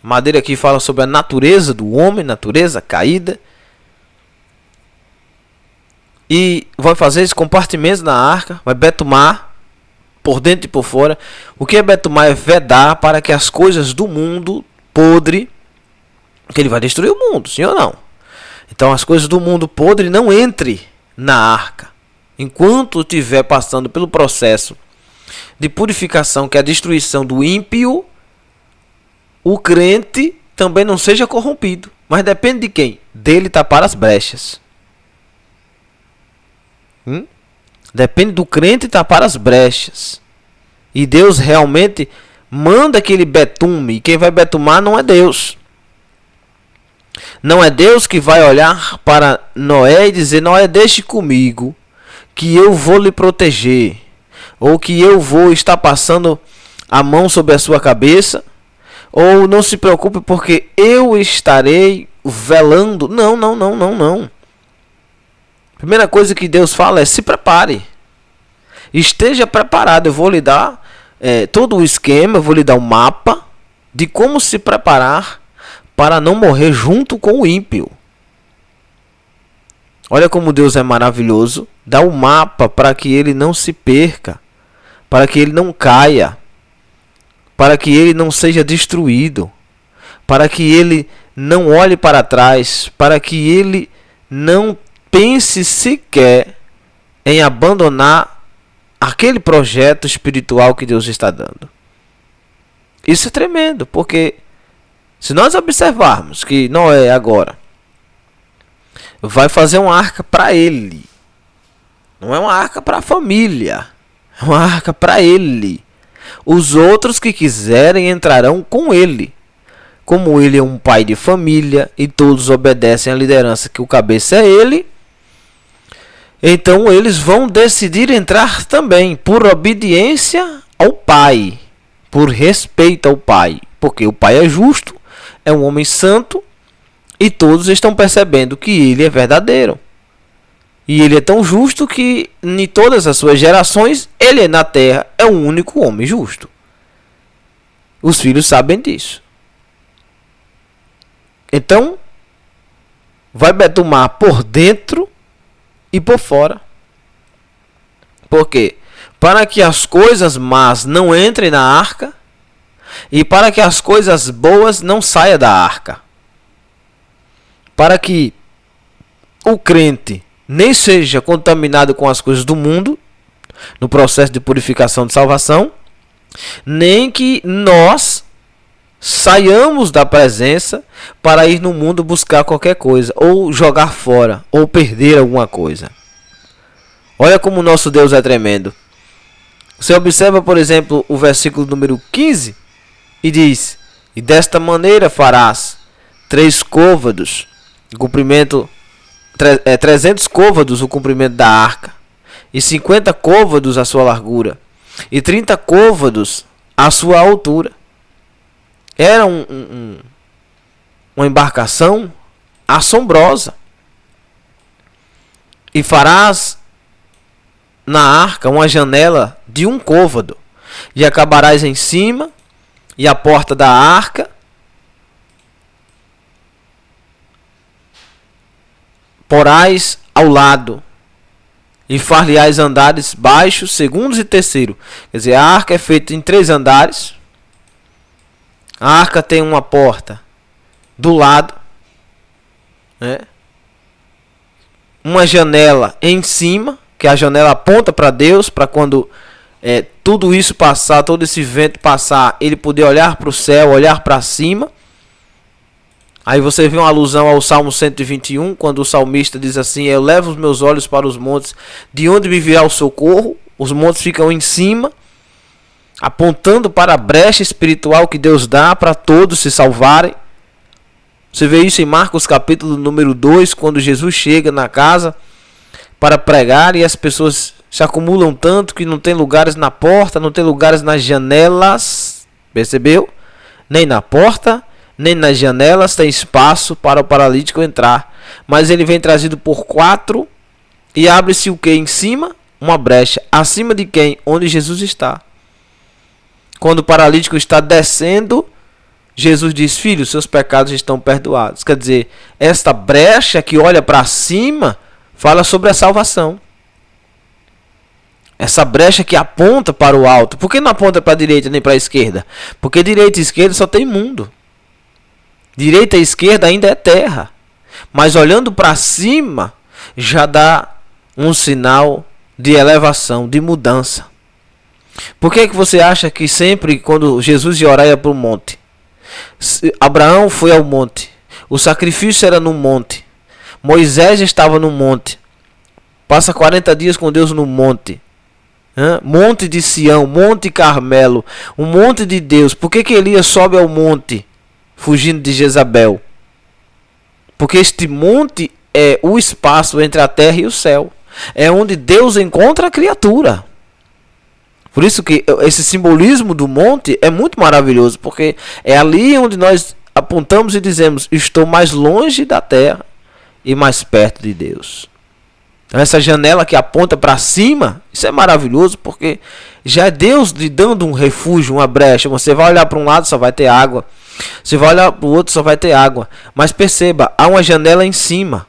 Madeira aqui fala sobre a natureza do homem, natureza caída. E vai fazer esses compartimentos na arca, vai betumar por dentro e por fora. O que é betumar? É vedar para que as coisas do mundo podre, que ele vai destruir o mundo, sim ou não? Então as coisas do mundo podre não entrem na arca. Enquanto estiver passando pelo processo de purificação, que é a destruição do ímpio, o crente também não seja corrompido. Mas depende de quem? Dele tapar as brechas. Depende do crente tapar as brechas. E Deus realmente manda que ele betume. E quem vai betumar não é Deus. Não é Deus que vai olhar para Noé e dizer: Noé, deixe comigo, que eu vou lhe proteger. Ou que eu vou estar passando a mão sobre a sua cabeça. Ou não se preocupe porque eu estarei velando. Não. Primeira coisa que Deus fala é: se prepare. Esteja preparado. Eu vou lhe dar todo o esquema, eu vou lhe dar um mapa de como se preparar para não morrer junto com o ímpio. Olha como Deus é maravilhoso. Dá um mapa para que ele não se perca, para que ele não caia, para que ele não seja destruído, para que ele não olhe para trás, para que ele não pense sequer em abandonar aquele projeto espiritual que Deus está dando. Isso é tremendo, porque se nós observarmos que Noé agora vai fazer uma arca para ele, não é uma arca para a família, é uma arca para ele. Os outros que quiserem entrarão com ele. Como ele é um pai de família e todos obedecem à liderança que o cabeça é ele, então eles vão decidir entrar também por obediência ao pai, por respeito ao pai, porque o pai é justo, é um homem santo e todos estão percebendo que ele é verdadeiro. E ele é tão justo que em todas as suas gerações, ele na terra é o único homem justo. Os filhos sabem disso. Então, vai betumar por dentro e por fora. Por quê? Para que as coisas más não entrem na arca e para que as coisas boas não saiam da arca. para que o crente nem seja contaminado com as coisas do mundo, no processo de purificação de salvação, nem que nós saiamos da presença para ir no mundo buscar qualquer coisa, ou jogar fora, ou perder alguma coisa. Olha como o nosso Deus é tremendo. Você observa, por exemplo, o versículo número 15 e diz: e desta maneira farás 3 côvados, o comprimento 300 côvados o comprimento da arca, e 50 côvados a sua largura, e 30 côvados a sua altura. Era uma embarcação assombrosa. E farás na arca uma janela de 1 côvado, e acabarás em cima, e a porta da arca porás ao lado, e far-lhe-ás andares baixos, segundos e terceiro. Quer dizer, a arca é feita em 3 andares. A arca tem uma porta do lado, né? Uma janela em cima, que a janela aponta para Deus, para quando tudo isso passar, todo esse vento passar, ele poder olhar para o céu, olhar para cima. Aí você vê uma alusão ao Salmo 121, quando o salmista diz assim: eu levo os meus olhos para os montes, de onde me virá o socorro? Os montes ficam em cima, apontando para a brecha espiritual que Deus dá para todos se salvarem. Você vê isso em Marcos capítulo número 2, quando Jesus chega na casa para pregar e as pessoas se acumulam tanto que não tem lugares na porta, não tem lugares nas janelas. Percebeu? Nem na porta, nem nas janelas tem espaço para o paralítico entrar. Mas ele vem trazido por 4 e abre-se o que? Em cima? Uma brecha. Acima de quem? Onde Jesus está. Quando o paralítico está descendo, Jesus diz: filho, seus pecados estão perdoados. Quer dizer, esta brecha que olha para cima fala sobre a salvação. Essa brecha que aponta para o alto. Por que não aponta para a direita nem para a esquerda? Porque direita e esquerda só tem mundo. Direita e esquerda ainda é terra. Mas olhando para cima já dá um sinal de elevação, de mudança. Por que você acha que sempre quando Jesus ia orar ia para o monte? Abraão foi ao monte. O sacrifício era no monte. Moisés estava no monte. Passa 40 dias com Deus no monte. Monte de Sião, Monte Carmelo, um monte de Deus. Por que Elias sobe ao monte fugindo de Jezabel? Porque este monte é o espaço entre a terra e o céu. É onde Deus encontra a criatura. Por isso que esse simbolismo do monte é muito maravilhoso, porque é ali onde nós apontamos e dizemos: estou mais longe da terra e mais perto de Deus. Então essa janela que aponta para cima, isso é maravilhoso, porque já é Deus lhe dando um refúgio, uma brecha. Você vai olhar para um lado, só vai ter água. Você vai olhar para o outro, só vai ter água. Mas perceba, há uma janela em cima.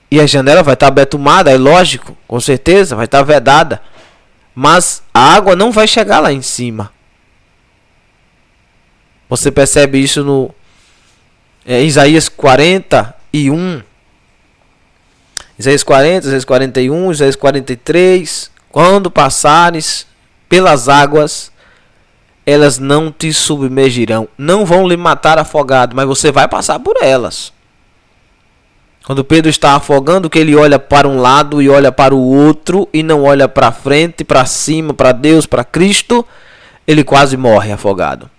E a janela vai estar betumada, é lógico, com certeza, vai estar vedada. Mas a água não vai chegar lá em cima. Você percebe isso no Isaías 41. Isaías 40, Isaías 41, Isaías 43. Quando passares pelas águas, elas não te submergirão. Não vão lhe matar afogado, mas você vai passar por elas. Quando Pedro está afogando, que ele olha para um lado e olha para o outro, e não olha para frente, para cima, para Deus, para Cristo, ele quase morre afogado.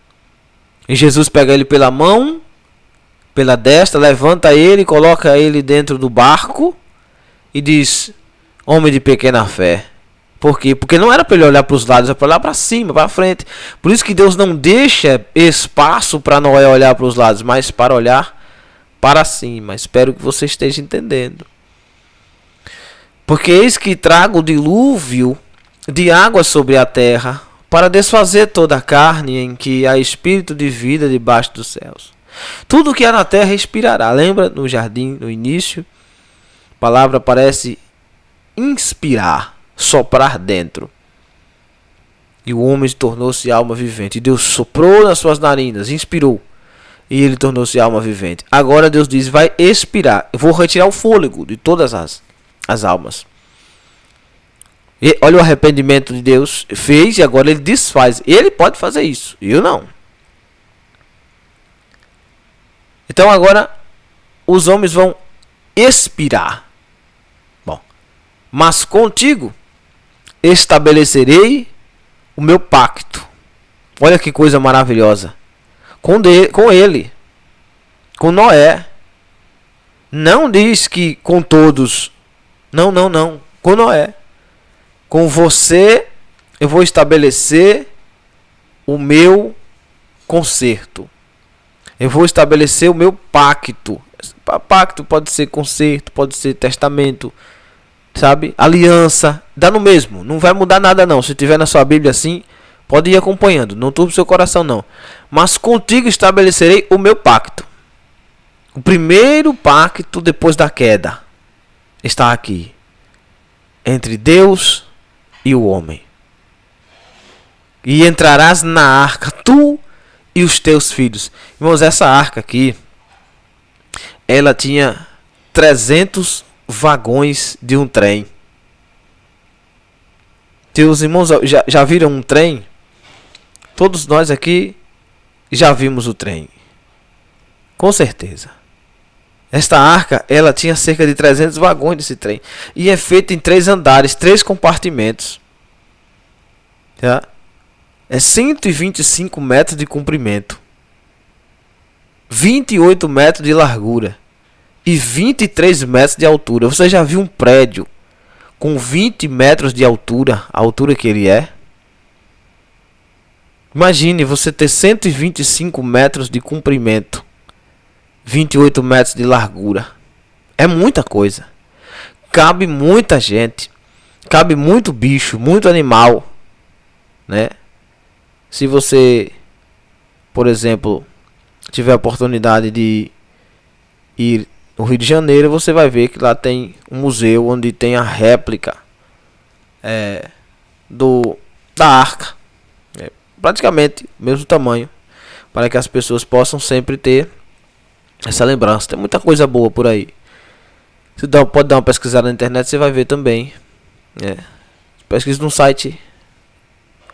E Jesus pega ele pela mão, pela destra, levanta ele, coloca ele dentro do barco e diz: homem de pequena fé. Por quê? Porque não era para ele olhar para os lados, era para olhar para cima, para frente. Por isso que Deus não deixa espaço para Noé olhar para os lados, mas para olhar para cima. Espero que você esteja entendendo. Porque eis que trago o dilúvio de água sobre a terra, para desfazer toda a carne em que há espírito de vida debaixo dos céus. Tudo que há na terra expirará. Lembra no jardim, no início? A palavra parece inspirar, soprar dentro. E o homem tornou-se alma vivente. E Deus soprou nas suas narinas, inspirou. e ele tornou-se alma vivente. Agora Deus diz, vai expirar. Eu vou retirar o fôlego de todas as almas. E olha o arrependimento de Deus. Fez e agora ele desfaz. Ele pode fazer isso. Eu não. Então agora os homens vão expirar. Bom. Mas contigo estabelecerei o meu pacto. Olha que coisa maravilhosa. Com ele, com Noé. Não diz que com todos. Não. Com Noé. Com você eu vou estabelecer o meu concerto. Eu vou estabelecer o meu pacto. Pacto pode ser concerto, pode ser testamento, sabe? Aliança. Dá no mesmo. Não vai mudar nada não. Se tiver na sua Bíblia assim, pode ir acompanhando, não turbe seu coração não. Mas contigo estabelecerei o meu pacto. O primeiro pacto depois da queda está aqui. Entre Deus e o homem. E entrarás na arca, tu e os teus filhos. Irmãos, essa arca aqui, ela tinha 300 vagões de um trem. Teus irmãos já viram um trem? Todos nós aqui já vimos o trem. Com certeza. Esta arca, ela tinha cerca de 300 vagões desse trem. E é feita em 3 andares, 3 compartimentos. Tá? É 125 metros de comprimento. 28 metros de largura. E 23 metros de altura. Você já viu um prédio com 20 metros de altura? A altura que ele é? Imagine você ter 125 metros de comprimento, 28 metros de largura. É muita coisa. Cabe muita gente. Cabe muito bicho, muito animal, né? Se você, por exemplo, tiver a oportunidade de ir no Rio de Janeiro, você vai ver que lá tem um museu onde tem a réplica da arca. Praticamente o mesmo tamanho, para que as pessoas possam sempre ter essa lembrança. Tem muita coisa boa por aí. Você pode dar uma pesquisada na internet, você vai ver também. Pesquise num site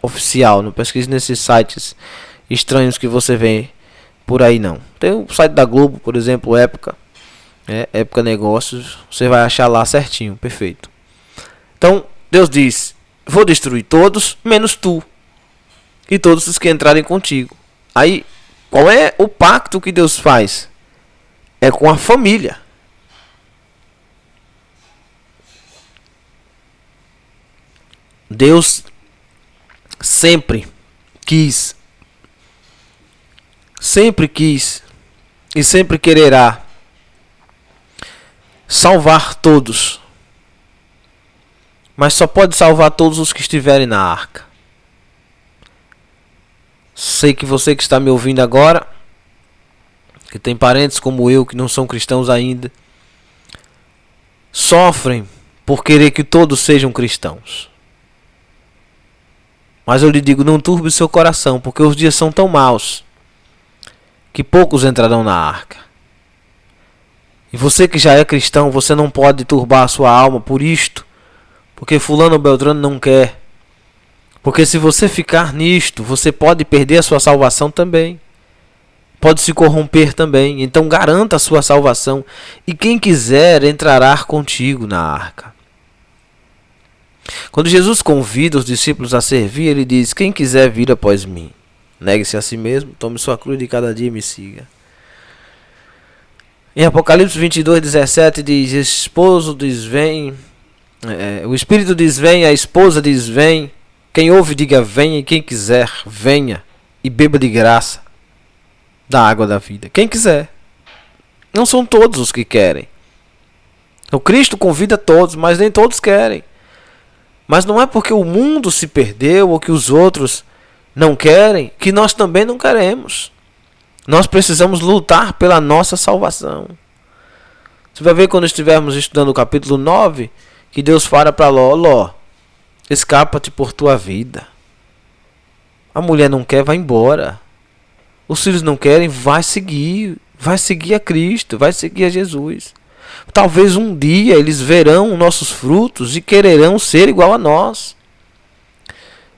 oficial, não pesquise nesses sites estranhos que você vê por aí não. Tem o site da Globo, por exemplo, Época, Época Negócios, você vai achar lá certinho, perfeito. Então Deus diz, vou destruir todos, menos tu e todos os que entrarem contigo. Aí, qual é o pacto que Deus faz? É com a família. Deus sempre quis e sempre quererá salvar todos. Mas só pode salvar todos os que estiverem na arca. Sei que você que está me ouvindo agora, que tem parentes como eu que não são cristãos ainda, sofrem por querer que todos sejam cristãos. Mas eu lhe digo, não turbe o seu coração, porque os dias são tão maus que poucos entrarão na arca. E você que já é cristão, você não pode turbar a sua alma por isto, porque fulano ou beltrano não quer. Porque se você ficar nisto, você pode perder a sua salvação também. Pode se corromper também. Então garanta a sua salvação. E quem quiser entrará contigo na arca. Quando Jesus convida os discípulos a servir, ele diz, quem quiser vir após mim, negue-se a si mesmo, tome sua cruz de cada dia e me siga. Em Apocalipse 22:17 diz, esposo diz, vem. O Espírito diz, vem, a esposa diz, vem. Quem ouve, diga, venha, e quem quiser, venha e beba de graça da água da vida. Quem quiser. Não são todos os que querem. O Cristo convida todos, mas nem todos querem. Mas não é porque o mundo se perdeu ou que os outros não querem, que nós também não queremos. Nós precisamos lutar pela nossa salvação. Você vai ver quando estivermos estudando o capítulo 9, que Deus fala para Ló, Ló, escapa-te por tua vida. A mulher não quer, vai embora. Os filhos não querem, vai seguir a Cristo, vai seguir a Jesus. Talvez um dia eles verão nossos frutos e quererão ser igual a nós.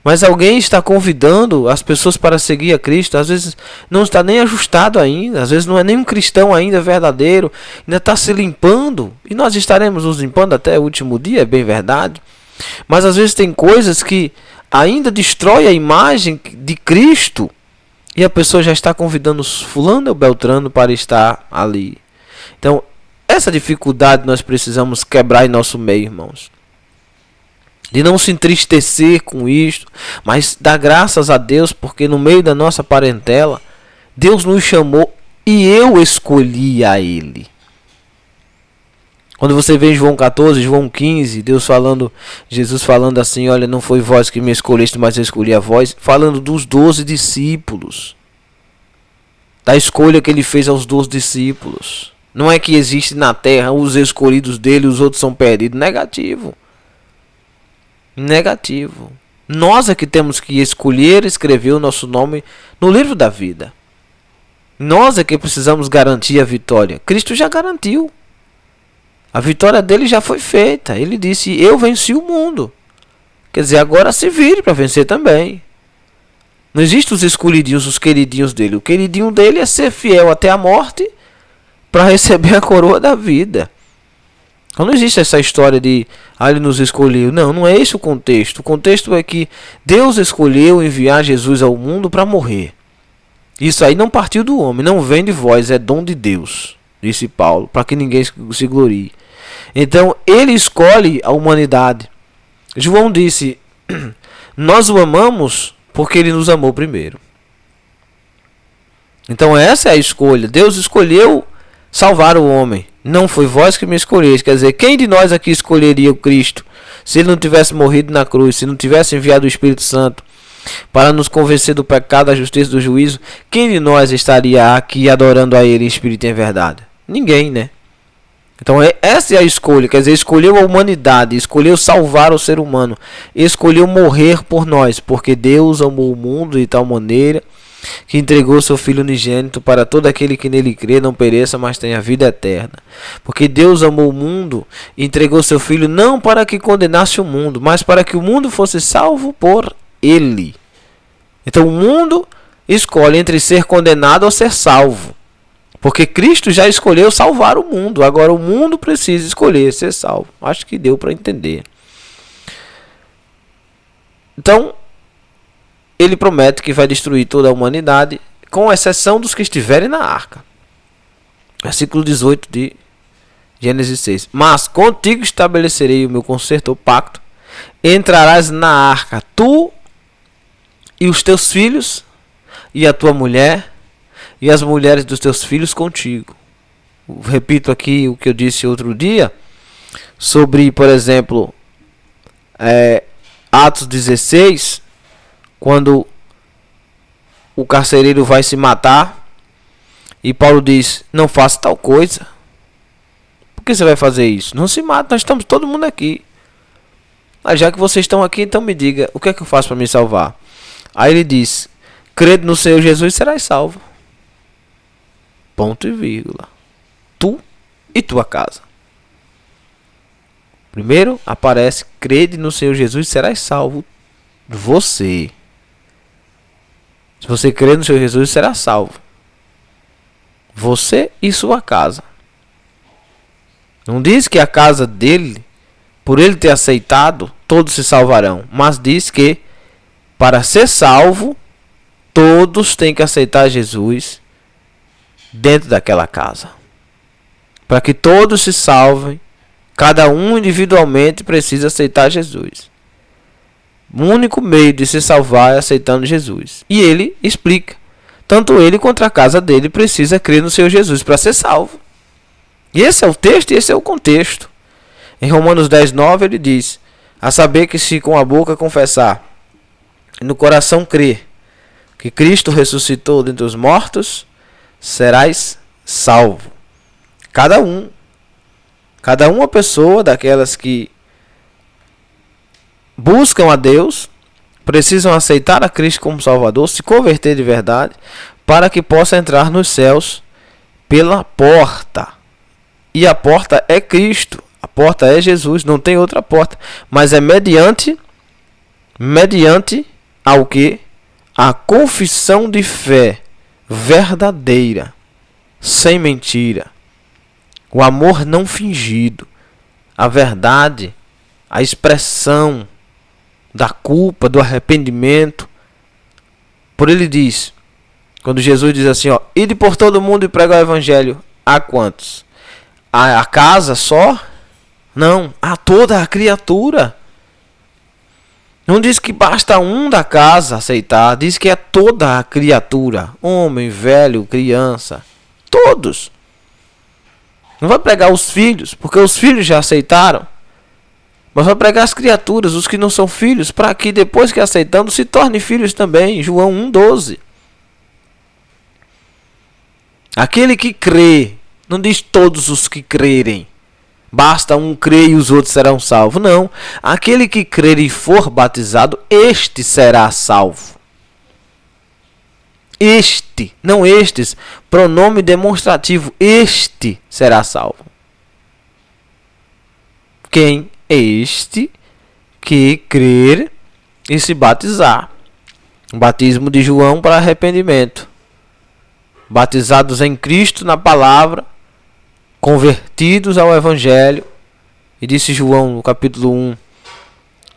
Mas alguém está convidando as pessoas para seguir a Cristo, às vezes não está nem ajustado ainda, às vezes não é nem um cristão ainda verdadeiro, ainda está se limpando, e nós estaremos nos limpando até o último dia, é bem verdade. Mas às vezes tem coisas que ainda destrói a imagem de Cristo, e a pessoa já está convidando fulano ou beltrano para estar ali. Então, essa dificuldade nós precisamos quebrar em nosso meio, irmãos. De não se entristecer com isto, mas dar graças a Deus, porque no meio da nossa parentela, Deus nos chamou e eu escolhi a Ele. Quando você vê em João 14, João 15, Jesus falando assim, olha, não foi vós que me escolheste, mas eu escolhi a vós, falando dos 12 discípulos, da escolha que Ele fez aos 12 discípulos. Não é que existe na terra os escolhidos dele e os outros são perdidos. Negativo. Nós é que temos que escolher e escrever o nosso nome no livro da vida. Nós é que precisamos garantir a vitória. Cristo já garantiu. A vitória dele já foi feita. Ele disse, eu venci o mundo. Quer dizer, agora se vire para vencer também. Não existem os escolhidinhos, os queridinhos dele. O queridinho dele é ser fiel até a morte para receber a coroa da vida. Então não existe essa história de ele nos escolheu. Não é esse o contexto. O contexto é que Deus escolheu enviar Jesus ao mundo para morrer. Isso aí não partiu do homem, não vem de vós, é dom de Deus, disse Paulo, para que ninguém se glorie. Então ele escolhe a humanidade. João disse, nós o amamos porque ele nos amou primeiro. Então essa é a escolha. Deus escolheu salvar o homem. Não foi vós que me escolheste. Quer dizer, quem de nós aqui escolheria o Cristo se ele não tivesse morrido na cruz, se não tivesse enviado o Espírito Santo para nos convencer do pecado, da justiça e do juízo? Quem de nós estaria aqui adorando a ele em espírito e em verdade? Ninguém, né? Então essa é a escolha. Quer dizer, escolheu a humanidade, escolheu salvar o ser humano, escolheu morrer por nós, porque Deus amou o mundo de tal maneira que entregou seu Filho unigênito para todo aquele que nele crê não pereça, mas tenha vida eterna. Porque Deus amou o mundo e entregou seu Filho não para que condenasse o mundo, mas para que o mundo fosse salvo por ele. Então o mundo escolhe entre ser condenado ou ser salvo, porque Cristo já escolheu salvar o mundo. Agora o mundo precisa escolher ser salvo. Acho que deu para entender. Então ele promete que vai destruir toda a humanidade, com exceção dos que estiverem na arca. Versículo 18 de Gênesis 6. Mas contigo estabelecerei o meu concerto ou pacto. Entrarás na arca, tu e os teus filhos, e a tua mulher, e as mulheres dos teus filhos contigo. Repito aqui o que eu disse outro dia, sobre, por exemplo, Atos 16, quando o carcereiro vai se matar e Paulo diz, não faça tal coisa. Por que você vai fazer isso? Não se mata, nós estamos todo mundo aqui. Mas já que vocês estão aqui, então me diga, o que é que eu faço para me salvar? Aí ele diz, crede no Senhor Jesus, serás salvo. Ponto e vírgula. Tu e tua casa. Primeiro aparece, crede no Senhor Jesus, serás salvo. Você. Se você crer no Senhor Jesus, será salvo. Você e sua casa. Não diz que a casa dele, por ele ter aceitado, todos se salvarão. Mas diz que, para ser salvo, todos têm que aceitar Jesus dentro daquela casa. Para que todos se salvem, cada um individualmente precisa aceitar Jesus. O único meio de se salvar é aceitando Jesus. E ele explica. Tanto ele quanto a casa dele precisa crer no Senhor Jesus para ser salvo. E esse é o texto e esse é o contexto. Em Romanos 10:9 ele diz, a saber que se com a boca confessar e no coração crer que Cristo ressuscitou dentre os mortos, serás salvo. Cada uma pessoa daquelas que buscam a Deus, precisam aceitar a Cristo como Salvador, se converter de verdade, para que possa entrar nos céus pela porta. E a porta é Cristo, a porta é Jesus, não tem outra porta, mas é mediante ao que? A confissão de fé verdadeira, sem mentira, o amor não fingido, a verdade, a expressão da culpa, do arrependimento. Por ele diz, quando Jesus diz assim, ó, ide por todo mundo e pregar o evangelho, a quantos? A casa só? Não, a toda a criatura. Não diz que basta um da casa aceitar, diz que é toda a criatura, homem, velho, criança, todos. Não vai pregar os filhos, porque os filhos já aceitaram, mas vai pregar as criaturas, os que não são filhos, para que depois que aceitando se tornem filhos também. João 1,12. Aquele que crê, não diz todos os que crerem, basta um crer e os outros serão salvos. Não. Aquele que crer e for batizado, este será salvo. Este, não estes. Pronome demonstrativo. Este será salvo. Quem? Este que crer e se batizar. O batismo de João para arrependimento. Batizados em Cristo na palavra, convertidos ao Evangelho. E disse João no capítulo 1,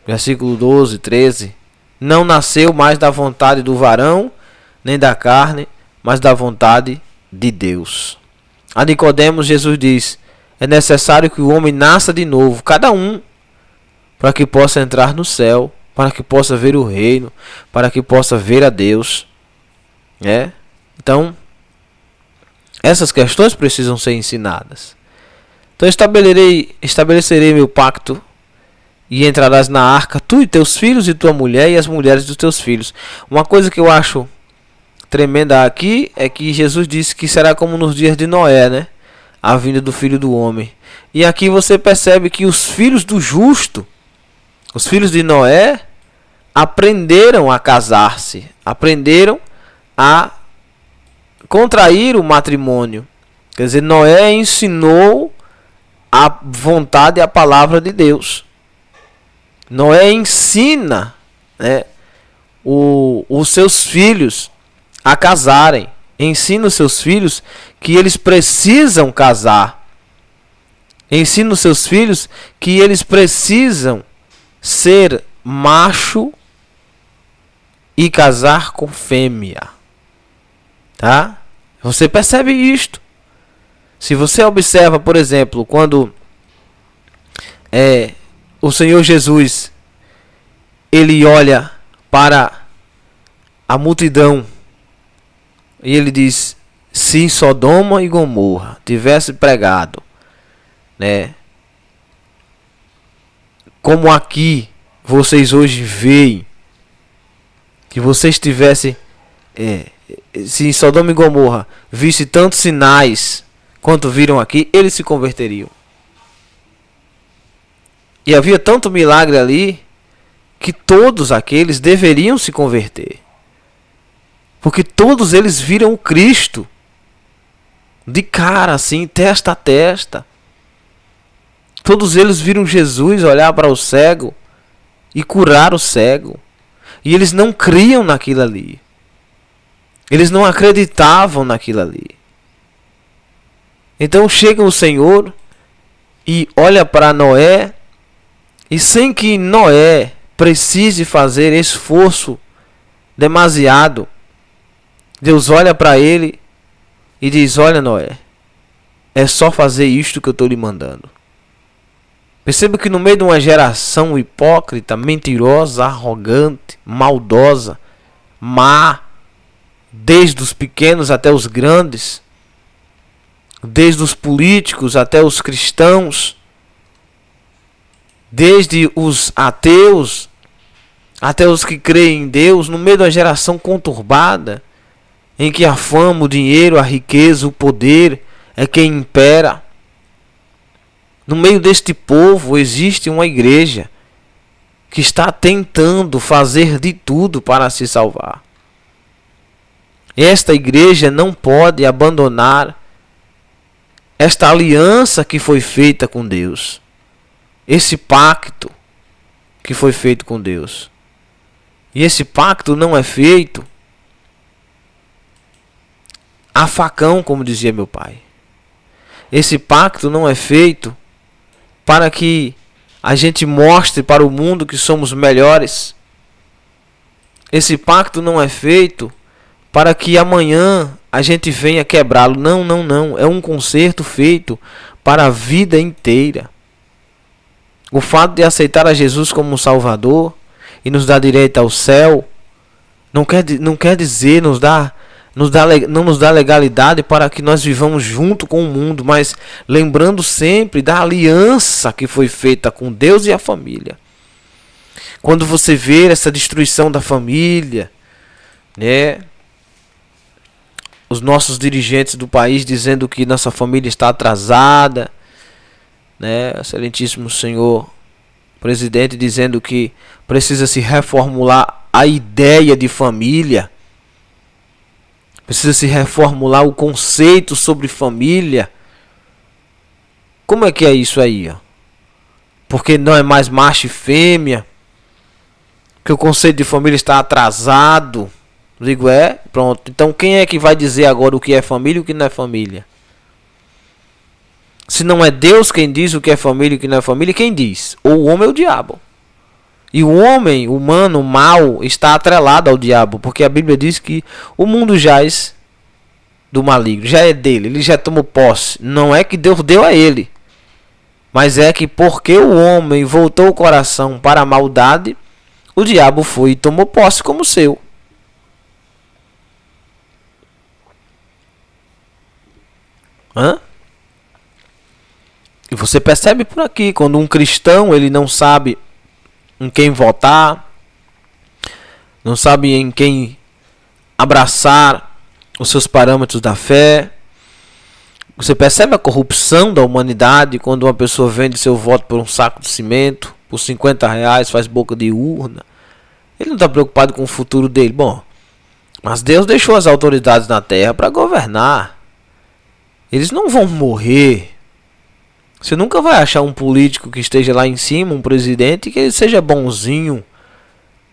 versículo 12, 13: não nasceu mais da vontade do varão, nem da carne, mas da vontade de Deus. A Nicodemos Jesus diz: é necessário que o homem nasça de novo, cada um, para que possa entrar no céu, para que possa ver o reino, para que possa ver a Deus. Então, essas questões precisam ser ensinadas. Então estabelecerei meu pacto, e entrarás na arca, tu e teus filhos e tua mulher e as mulheres dos teus filhos. Uma coisa que eu acho tremenda aqui é que Jesus disse que será como nos dias de Noé, né? A vinda do Filho do Homem. E aqui você percebe que os filhos do justo, os filhos de Noé, aprenderam a casar-se, aprenderam a contrair o matrimônio. Quer dizer, Noé ensinou a vontade e a palavra de Deus. Noé ensina, né, os seus filhos a casarem. Ensina os seus filhos que eles precisam casar. Ensina os seus filhos que eles precisam ser macho e casar com fêmea. Tá? Você percebe isto. Se você observa, por exemplo, quando o Senhor Jesus ele olha para a multidão e ele diz: se em Sodoma e Gomorra tivesse pregado, né, como aqui vocês hoje veem, que vocês tivessem, se em Sodoma e Gomorra visse tantos sinais quanto viram aqui, eles se converteriam. E havia tanto milagre ali que todos aqueles deveriam se converter, porque todos eles viram o Cristo de cara, assim, testa a testa. Todos eles viram Jesus olhar para o cego e curar o cego. E eles não criam naquilo ali. Eles não acreditavam naquilo ali. Então chega o Senhor e olha para Noé, e sem que Noé precise fazer esforço demasiado, Deus olha para ele e diz: olha, Noé, é só fazer isto que eu estou lhe mandando. Perceba que no meio de uma geração hipócrita, mentirosa, arrogante, maldosa, má, desde os pequenos até os grandes, desde os políticos até os cristãos, desde os ateus até os que creem em Deus, no meio de uma geração conturbada, em que a fama, o dinheiro, a riqueza, o poder é quem impera. No meio deste povo existe uma igreja que está tentando fazer de tudo para se salvar. Esta igreja não pode abandonar esta aliança que foi feita com Deus. Esse pacto que foi feito com Deus. E esse pacto não é feito a facão, como dizia meu pai. Esse pacto não é feito para que a gente mostre para o mundo que somos melhores. Esse pacto não é feito para que amanhã a gente venha quebrá-lo. Não, não, não. É um concerto feito para a vida inteira. O fato de aceitar a Jesus como um Salvador e nos dar direito ao céu não quer dizer, não nos dá legalidade para que nós vivamos junto com o mundo, mas lembrando sempre da aliança que foi feita com Deus e a família. Quando você vê essa destruição da família, né? Os nossos dirigentes do país dizendo que nossa família está atrasada, né? Excelentíssimo senhor presidente dizendo que precisa se reformular a ideia de família. Precisa se reformular o conceito sobre família. Como é que é isso aí? Ó? Porque não é mais macho e fêmea. Que o conceito de família está atrasado. Digo, pronto. Então quem é que vai dizer agora o que é família e o que não é família? Se não é Deus quem diz o que é família e o que não é família, quem diz? Ou o homem ou o diabo. E o homem, humano, mal, está atrelado ao diabo. Porque a Bíblia diz que o mundo jaz do maligno. Já é dele, ele já tomou posse. Não é que Deus deu a ele. Mas é que porque o homem voltou o coração para a maldade, o diabo foi e tomou posse como seu. E você percebe por aqui, quando um cristão ele não sabe em quem votar, não sabe em quem abraçar os seus parâmetros da fé. Você percebe a corrupção da humanidade quando uma pessoa vende seu voto por um saco de cimento, por R$50, faz boca de urna. Ele não está preocupado com o futuro dele. Bom, mas Deus deixou as autoridades na terra para governar. Eles não vão morrer. Você nunca vai achar um político que esteja lá em cima, um presidente, que ele seja bonzinho.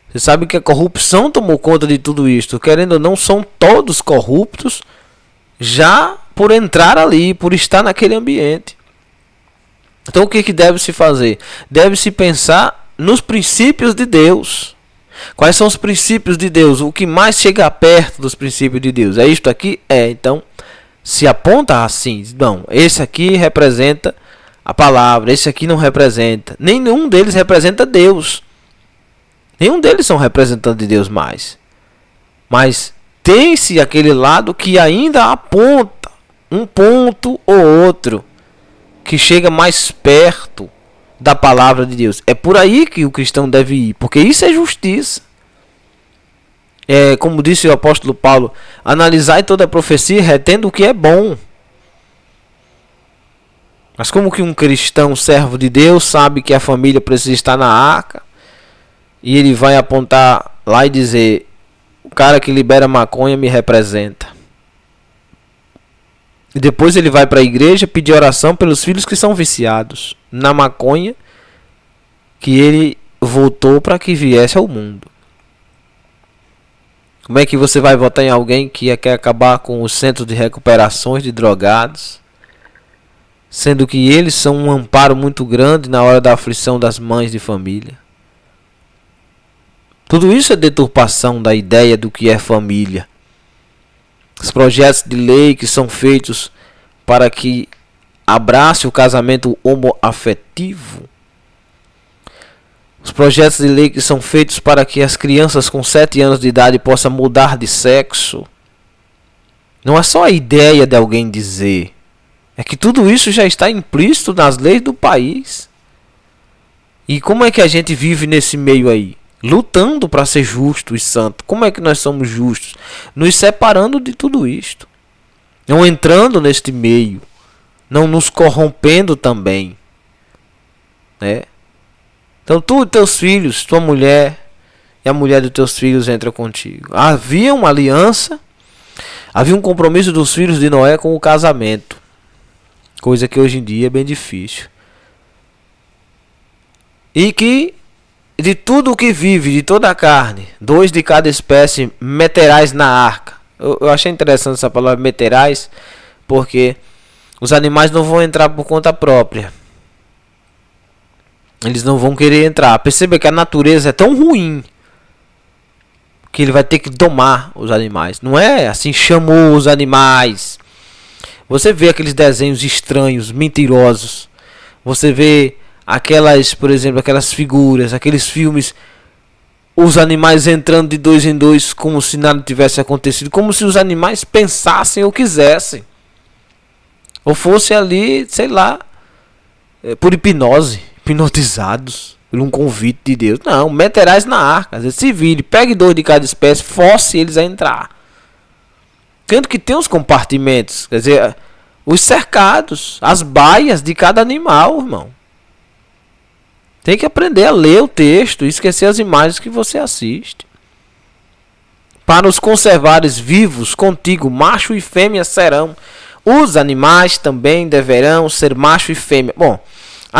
Você sabe que a corrupção tomou conta de tudo isto. Querendo ou não, são todos corruptos já por entrar ali, por estar naquele ambiente. Então o que deve se fazer? Deve-se pensar nos princípios de Deus. Quais são os princípios de Deus? O que mais chega perto dos princípios de Deus? É isto aqui? Então se aponta assim. Não, esse aqui representa a palavra, esse aqui não representa. Nenhum deles representa Deus. Nenhum deles são representantes de Deus mais. Mas tem-se aquele lado que ainda aponta um ponto ou outro que chega mais perto da palavra de Deus. É por aí que o cristão deve ir, porque isso é justiça. Como disse o apóstolo Paulo, analisai toda a profecia, retendo o que é bom. Mas como que um cristão, servo de Deus, sabe que a família precisa estar na arca, e ele vai apontar lá e dizer, o cara que libera maconha me representa. E depois ele vai para a igreja pedir oração pelos filhos que são viciados na maconha, que ele voltou para que viesse ao mundo. Como é que você vai votar em alguém que quer acabar com os centros de recuperações de drogados, sendo que eles são um amparo muito grande na hora da aflição das mães de família? Tudo isso é deturpação da ideia do que é família. Os projetos de lei que são feitos para que abrace o casamento homoafetivo. Os projetos de lei que são feitos para que as crianças com 7 anos de idade possam mudar de sexo. Não é só a ideia de alguém dizer. É que tudo isso já está implícito nas leis do país. E como é que a gente vive nesse meio aí? Lutando para ser justo e santo. Como é que nós somos justos? Nos separando de tudo isto. Não entrando neste meio. Não nos corrompendo também. Né? Então tu e teus filhos, tua mulher e a mulher dos teus filhos entram contigo. Havia uma aliança. Havia um compromisso dos filhos de Noé com o casamento, coisa que hoje em dia é bem difícil. E que de tudo o que vive, de toda a carne, 2 de cada espécie meterás na arca. Eu achei interessante essa palavra meterás, porque os animais não vão entrar por conta própria. Eles não vão querer entrar. Perceba que a natureza é tão ruim que ele vai ter que domar os animais. Não é assim, chamou os animais. Você vê aqueles desenhos estranhos, mentirosos. Você vê aquelas, por exemplo, aquelas figuras, aqueles filmes, os animais entrando de 2 em 2 como se nada tivesse acontecido, como se os animais pensassem ou quisessem, ou fossem ali, sei lá, por hipnose, hipnotizados por um convite de Deus. Não, meterás na arca. Às vezes se vire, pegue 2 de cada espécie, force eles a entrar. Tanto que tem os compartimentos, quer dizer, os cercados, as baias de cada animal, irmão. Tem que aprender a ler o texto e esquecer as imagens que você assiste. Para os conservares vivos contigo, macho e fêmea serão. Os animais também deverão ser macho e fêmea. Bom,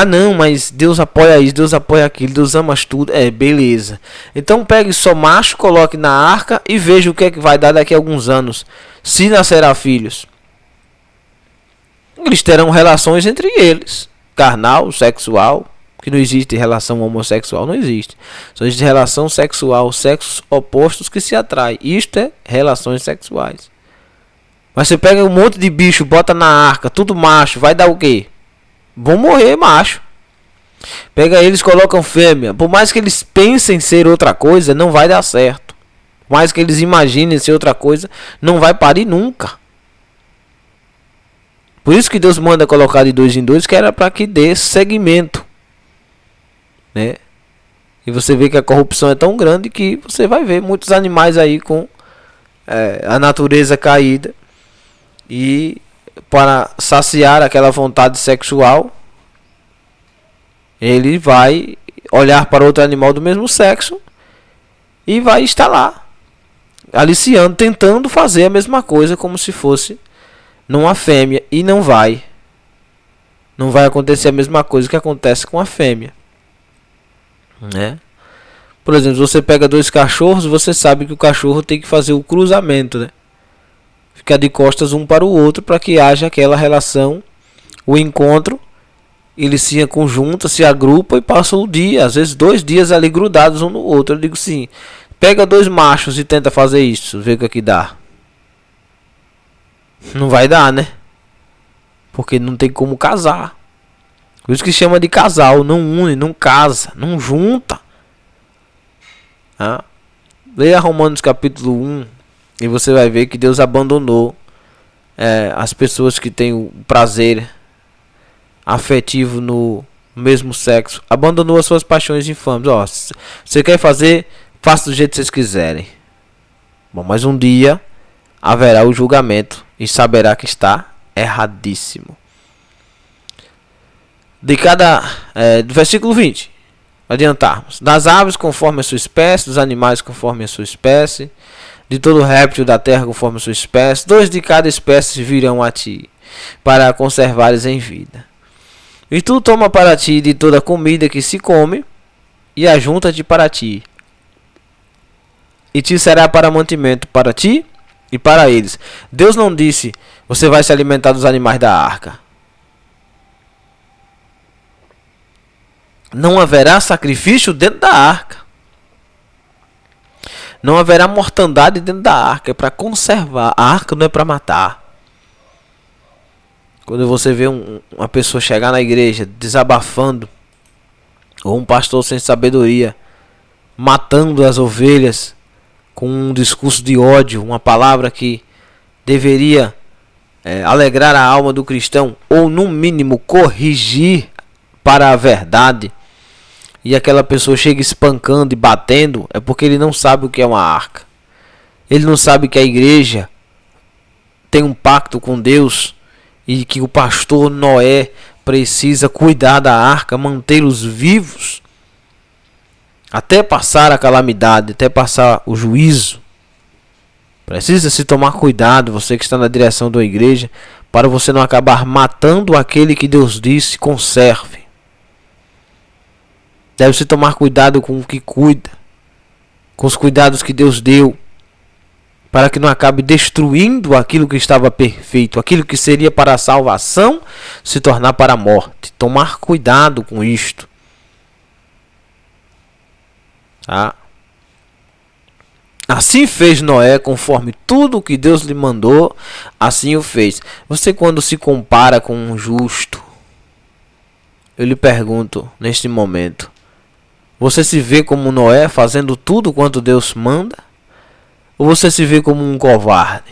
não, mas Deus apoia isso, Deus apoia aquilo, Deus ama tudo. Beleza. Então pegue só macho, coloque na arca e veja o que é que vai dar daqui a alguns anos. Se nascerá filhos, eles terão relações entre eles. Carnal, sexual. Que não existe relação homossexual, não existe. Só existe relação sexual, sexos opostos que se atraem. Isto é relações sexuais. Mas você pega um monte de bicho, bota na arca, tudo macho, vai dar o quê? Vão morrer macho. Pega eles, colocam fêmea. Por mais que eles pensem ser outra coisa, não vai dar certo. Por mais que eles imaginem ser outra coisa, não vai parir nunca. Por isso que Deus manda colocar de 2 em 2, que era para que dê segmento. Né? E você vê que a corrupção é tão grande que você vai ver muitos animais aí com a natureza caída, e para saciar aquela vontade sexual ele vai olhar para outro animal do mesmo sexo e vai estar lá aliciando, tentando fazer a mesma coisa como se fosse numa fêmea, e não vai acontecer a mesma coisa que acontece com a fêmea. Né? Por exemplo, você pega 2 cachorros, você sabe que o cachorro tem que fazer o cruzamento, né? Ficar de costas um para o outro para que haja aquela relação, o encontro. Eles se conjuntam, se agrupam e passam o dia, às vezes 2 dias ali grudados um no outro. Eu digo sim, pega 2 machos e tenta fazer isso, vê o que é que dá. Não vai dar, né? Porque não tem como casar. Por isso que chama de casal, não une, não casa, não junta. Leia Romanos capítulo 1 e você vai ver que Deus abandonou as pessoas que têm o prazer afetivo no mesmo sexo. Abandonou as suas paixões infames. Você quer fazer, faça do jeito que vocês quiserem. Bom, mas um dia haverá o julgamento e saberá que está erradíssimo. Do versículo 20, adiantarmos: das aves conforme a sua espécie, dos animais conforme a sua espécie, de todo réptil da terra conforme a sua espécie, 2 de cada espécie virão a ti, para a conservares em vida. E tu toma para ti de toda a comida que se come, e ajunta-te para ti, e te será para mantimento para ti e para eles. Deus não disse, você vai se alimentar dos animais da arca. Não haverá sacrifício dentro da arca. Não haverá mortandade dentro da arca. É para conservar. A arca não é para matar. Quando você vê uma pessoa chegar na igreja desabafando, ou um pastor sem sabedoria matando as ovelhas com um discurso de ódio, uma palavra que deveria alegrar a alma do cristão, ou no mínimo corrigir para a verdade, e aquela pessoa chega espancando e batendo, é porque ele não sabe o que é uma arca. Ele não sabe que a igreja tem um pacto com Deus e que o pastor Noé precisa cuidar da arca, mantê-los vivos até passar a calamidade, até passar o juízo. Precisa se tomar cuidado, você que está na direção da igreja, para você não acabar matando aquele que Deus disse conserve. Deve-se tomar cuidado com o que cuida, com os cuidados que Deus deu, para que não acabe destruindo aquilo que estava perfeito, aquilo que seria para a salvação, se tornar para a morte. Tomar cuidado com isto. Tá? Assim fez Noé, conforme tudo o que Deus lhe mandou, assim o fez. Você, quando se compara com um justo, eu lhe pergunto neste momento, você se vê como Noé fazendo tudo quanto Deus manda? Ou você se vê como um covarde?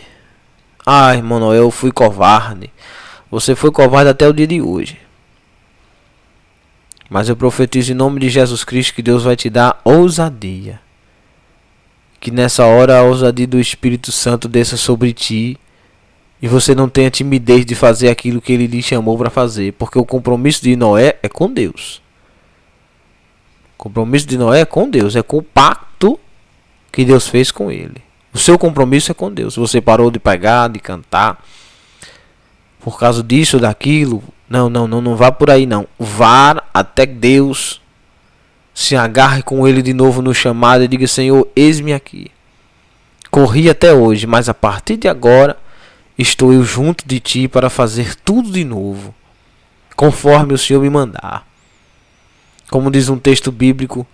Ah, irmão Noé, eu fui covarde. Você foi covarde até o dia de hoje. Mas eu profetizo em nome de Jesus Cristo que Deus vai te dar ousadia. Que nessa hora a ousadia do Espírito Santo desça sobre ti. E você não tenha timidez de fazer aquilo que Ele lhe chamou para fazer. Porque o compromisso de Noé é com Deus. O compromisso de Noé é com Deus. É com o pacto que Deus fez com ele. O seu compromisso é com Deus. Você parou de pregar, de cantar, por causa disso, daquilo. Não vá por aí não. Vá até Deus. Se agarre com Ele de novo no chamado e diga: Senhor, eis-me aqui. Corri até hoje, mas a partir de agora estou eu junto de Ti para fazer tudo de novo, conforme o Senhor me mandar. Como diz um texto bíblico: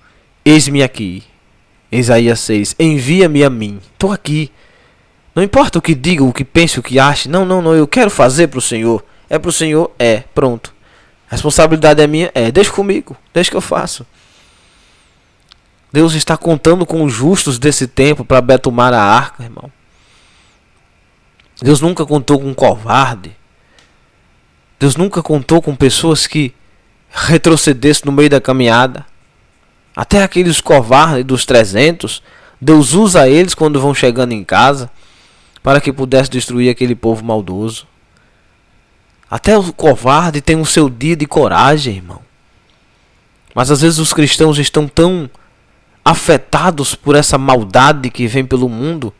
eis-me aqui. Isaías 6. Envia-me a mim. Estou aqui. Não importa o que diga, o que pense, o que ache. Não. Eu quero fazer para o Senhor. É para o Senhor? É. Pronto. A responsabilidade é minha? É. Deixa comigo. Deixa que eu faço. Deus está contando com os justos desse tempo para betumar a arca, irmão. Deus nunca contou com um covarde. Deus nunca contou com pessoas que retrocedessem no meio da caminhada. Até aqueles covardes dos 300, Deus usa eles quando vão chegando em casa, para que pudesse destruir aquele povo maldoso. Até o covarde tem o seu dia de coragem, irmão. Mas às vezes os cristãos estão tão afetados por essa maldade que vem pelo mundo,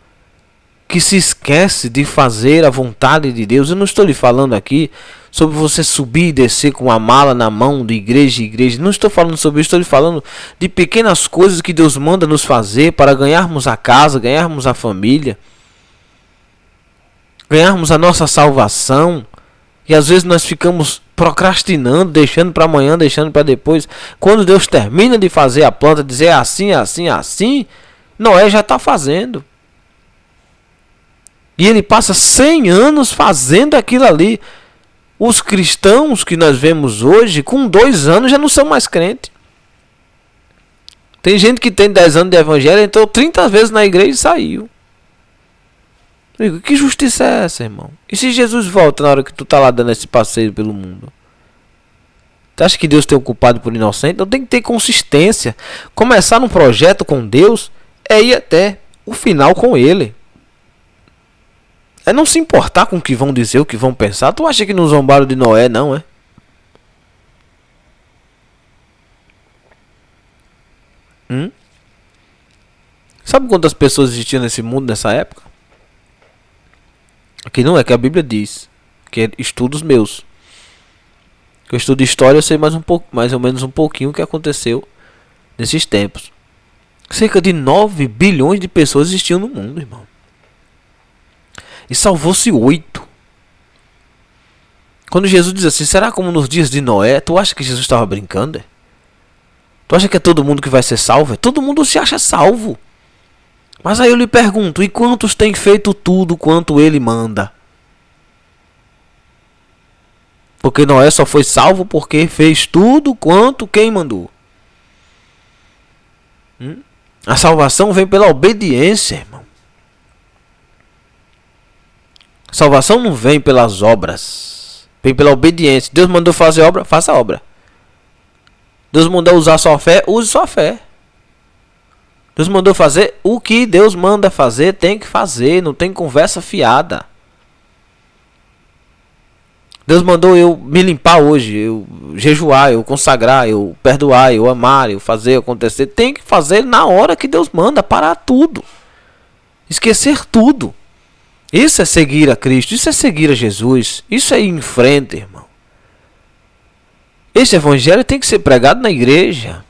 que se esquece de fazer a vontade de Deus. Eu não estou lhe falando aqui sobre você subir e descer com a mala na mão de igreja em igreja. Não estou falando sobre isso. Estou lhe falando de pequenas coisas que Deus manda nos fazer para ganharmos a casa, ganharmos a família, ganharmos a nossa salvação. E às vezes nós ficamos procrastinando, deixando para amanhã, deixando para depois. Quando Deus termina de fazer a planta, dizer assim, Noé já está fazendo. E ele passa 100 anos fazendo aquilo ali. Os cristãos que nós vemos hoje, com 2 anos já não são mais crentes. Tem gente que tem 10 anos de evangelho, entrou 30 vezes na igreja e saiu. Que justiça é essa, irmão? E se Jesus volta na hora que tu tá lá dando esse passeio pelo mundo? Tu acha que Deus tem um culpado por inocente? Então tem que ter consistência. Começar um projeto com Deus é ir até o final com Ele. É não se importar com o que vão dizer, o que vão pensar. Tu acha que não zombaram de Noé, não, é? Sabe quantas pessoas existiam nesse mundo nessa época? Aqui não é que a Bíblia diz, que é estudos meus. Que eu estudo história, eu sei mais ou menos um pouquinho o que aconteceu nesses tempos. Cerca de 9 bilhões de pessoas existiam no mundo, irmão. E salvou-se 8. Quando Jesus diz assim, será como nos dias de Noé? Tu acha que Jesus estava brincando? É? Tu acha que é todo mundo que vai ser salvo? É? Todo mundo se acha salvo. Mas aí eu lhe pergunto, e quantos têm feito tudo quanto ele manda? Porque Noé só foi salvo porque fez tudo quanto quem mandou. A salvação vem pela obediência, irmão. A salvação não vem pelas obras. Vem pela obediência. Deus mandou fazer obra, faça a obra. Deus mandou usar sua fé, use sua fé. Deus mandou fazer o que Deus manda fazer, tem que fazer, não tem conversa fiada. Deus mandou eu me limpar hoje, eu jejuar, eu consagrar, eu perdoar, eu amar, eu fazer acontecer. Tem que fazer na hora que Deus manda, parar tudo. Esquecer tudo. Isso é seguir a Cristo, isso é seguir a Jesus, isso é ir em frente, irmão. Este evangelho tem que ser pregado na igreja.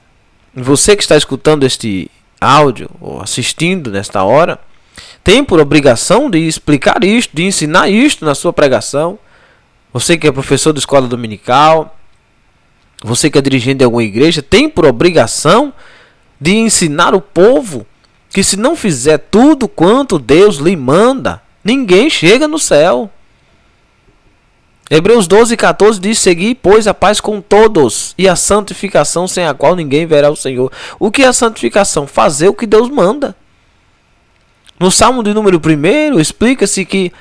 Você que está escutando este áudio ou assistindo nesta hora, tem por obrigação de explicar isto, de ensinar isto na sua pregação. Você que é professor de escola dominical, você que é dirigente de alguma igreja, tem por obrigação de ensinar o povo que se não fizer tudo quanto Deus lhe manda, ninguém chega no céu. Hebreus 12:14 diz: segui, pois, a paz com todos e a santificação, sem a qual ninguém verá o Senhor. O que é a santificação? Fazer o que Deus manda. No Salmo de número 1, explica-se que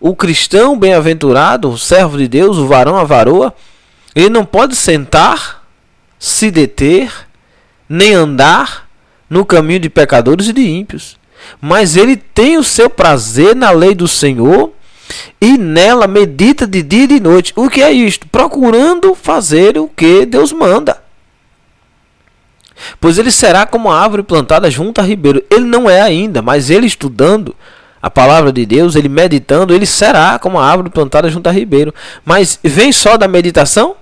o cristão bem-aventurado, o servo de Deus, o varão, a varoa, ele não pode sentar, se deter, nem andar no caminho de pecadores e de ímpios. Mas ele tem o seu prazer na lei do Senhor e nela medita de dia e de noite. O que é isto? Procurando fazer o que Deus manda. Pois ele será como a árvore plantada junto a ribeiro. Ele não é ainda, mas ele estudando a palavra de Deus, ele meditando, ele será como a árvore plantada junto a ribeiro. Mas vem só da meditação?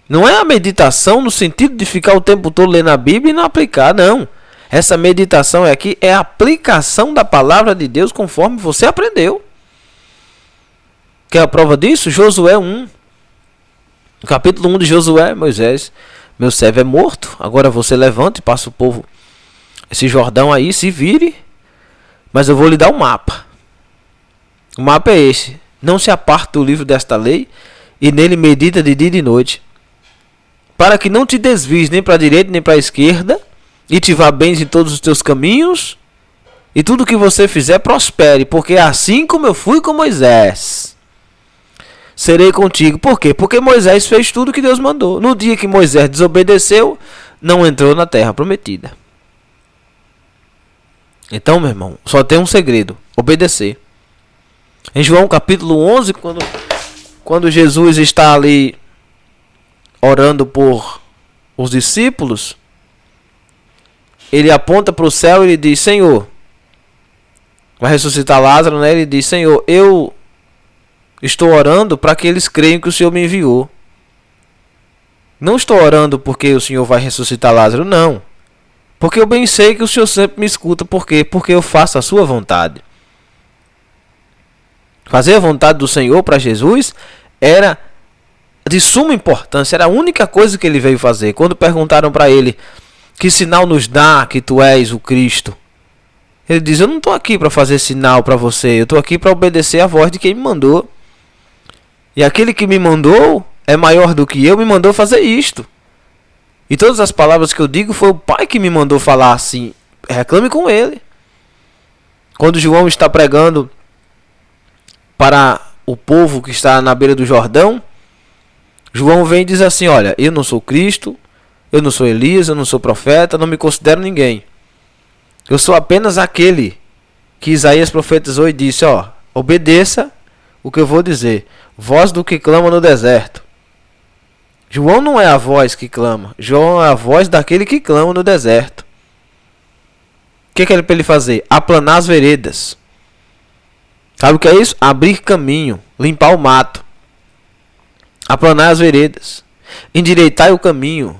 Não é a meditação no sentido de ficar o tempo todo lendo a Bíblia e não aplicar, não. Essa meditação aqui é a aplicação da palavra de Deus conforme você aprendeu. Quer a prova disso? Josué 1. No capítulo 1 de Josué, Moisés, meu servo é morto, agora você levanta e passa o povo esse Jordão aí, se vire, mas eu vou lhe dar um mapa. O mapa é esse: não se aparte do livro desta lei e nele medita de dia e de noite, para que não te desvies nem para a direita nem para a esquerda, e te vá bem em todos os teus caminhos, e tudo que você fizer prospere, porque assim como eu fui com Moisés, serei contigo. Por quê? Porque Moisés fez tudo que Deus mandou. No dia que Moisés desobedeceu, não entrou na terra prometida. Então, meu irmão, só tem um segredo: obedecer. Em João capítulo 11, quando Jesus está ali orando por os discípulos, ele aponta para o céu e ele diz: Senhor, vai ressuscitar Lázaro, né? Ele diz: Senhor, eu estou orando para que eles creiam que o Senhor me enviou. Não estou orando porque o Senhor vai ressuscitar Lázaro, não. Porque eu bem sei que o Senhor sempre me escuta. Por quê? Porque eu faço a sua vontade. Fazer a vontade do Senhor para Jesus era de suma importância. Era a única coisa que ele veio fazer. Quando perguntaram para ele: que sinal nos dá que tu és o Cristo? Ele diz: eu não estou aqui para fazer sinal para você. Eu estou aqui para obedecer a voz de quem me mandou. E aquele que me mandou é maior do que eu, me mandou fazer isto. E todas as palavras que eu digo foi o Pai que me mandou falar assim. Reclame com ele. Quando João está pregando para o povo que está na beira do Jordão, João vem e diz assim: olha, eu não sou Cristo, eu não sou Elias, eu não sou profeta, não me considero ninguém. Eu sou apenas aquele que Isaías profetizou e disse: ó, obedeça o que eu vou dizer. Voz do que clama no deserto. João não é a voz que clama. João é a voz daquele que clama no deserto. O que é para ele fazer? Aplanar as veredas. Sabe o que é isso? Abrir caminho, limpar o mato, aplanar as veredas, endireitar o caminho,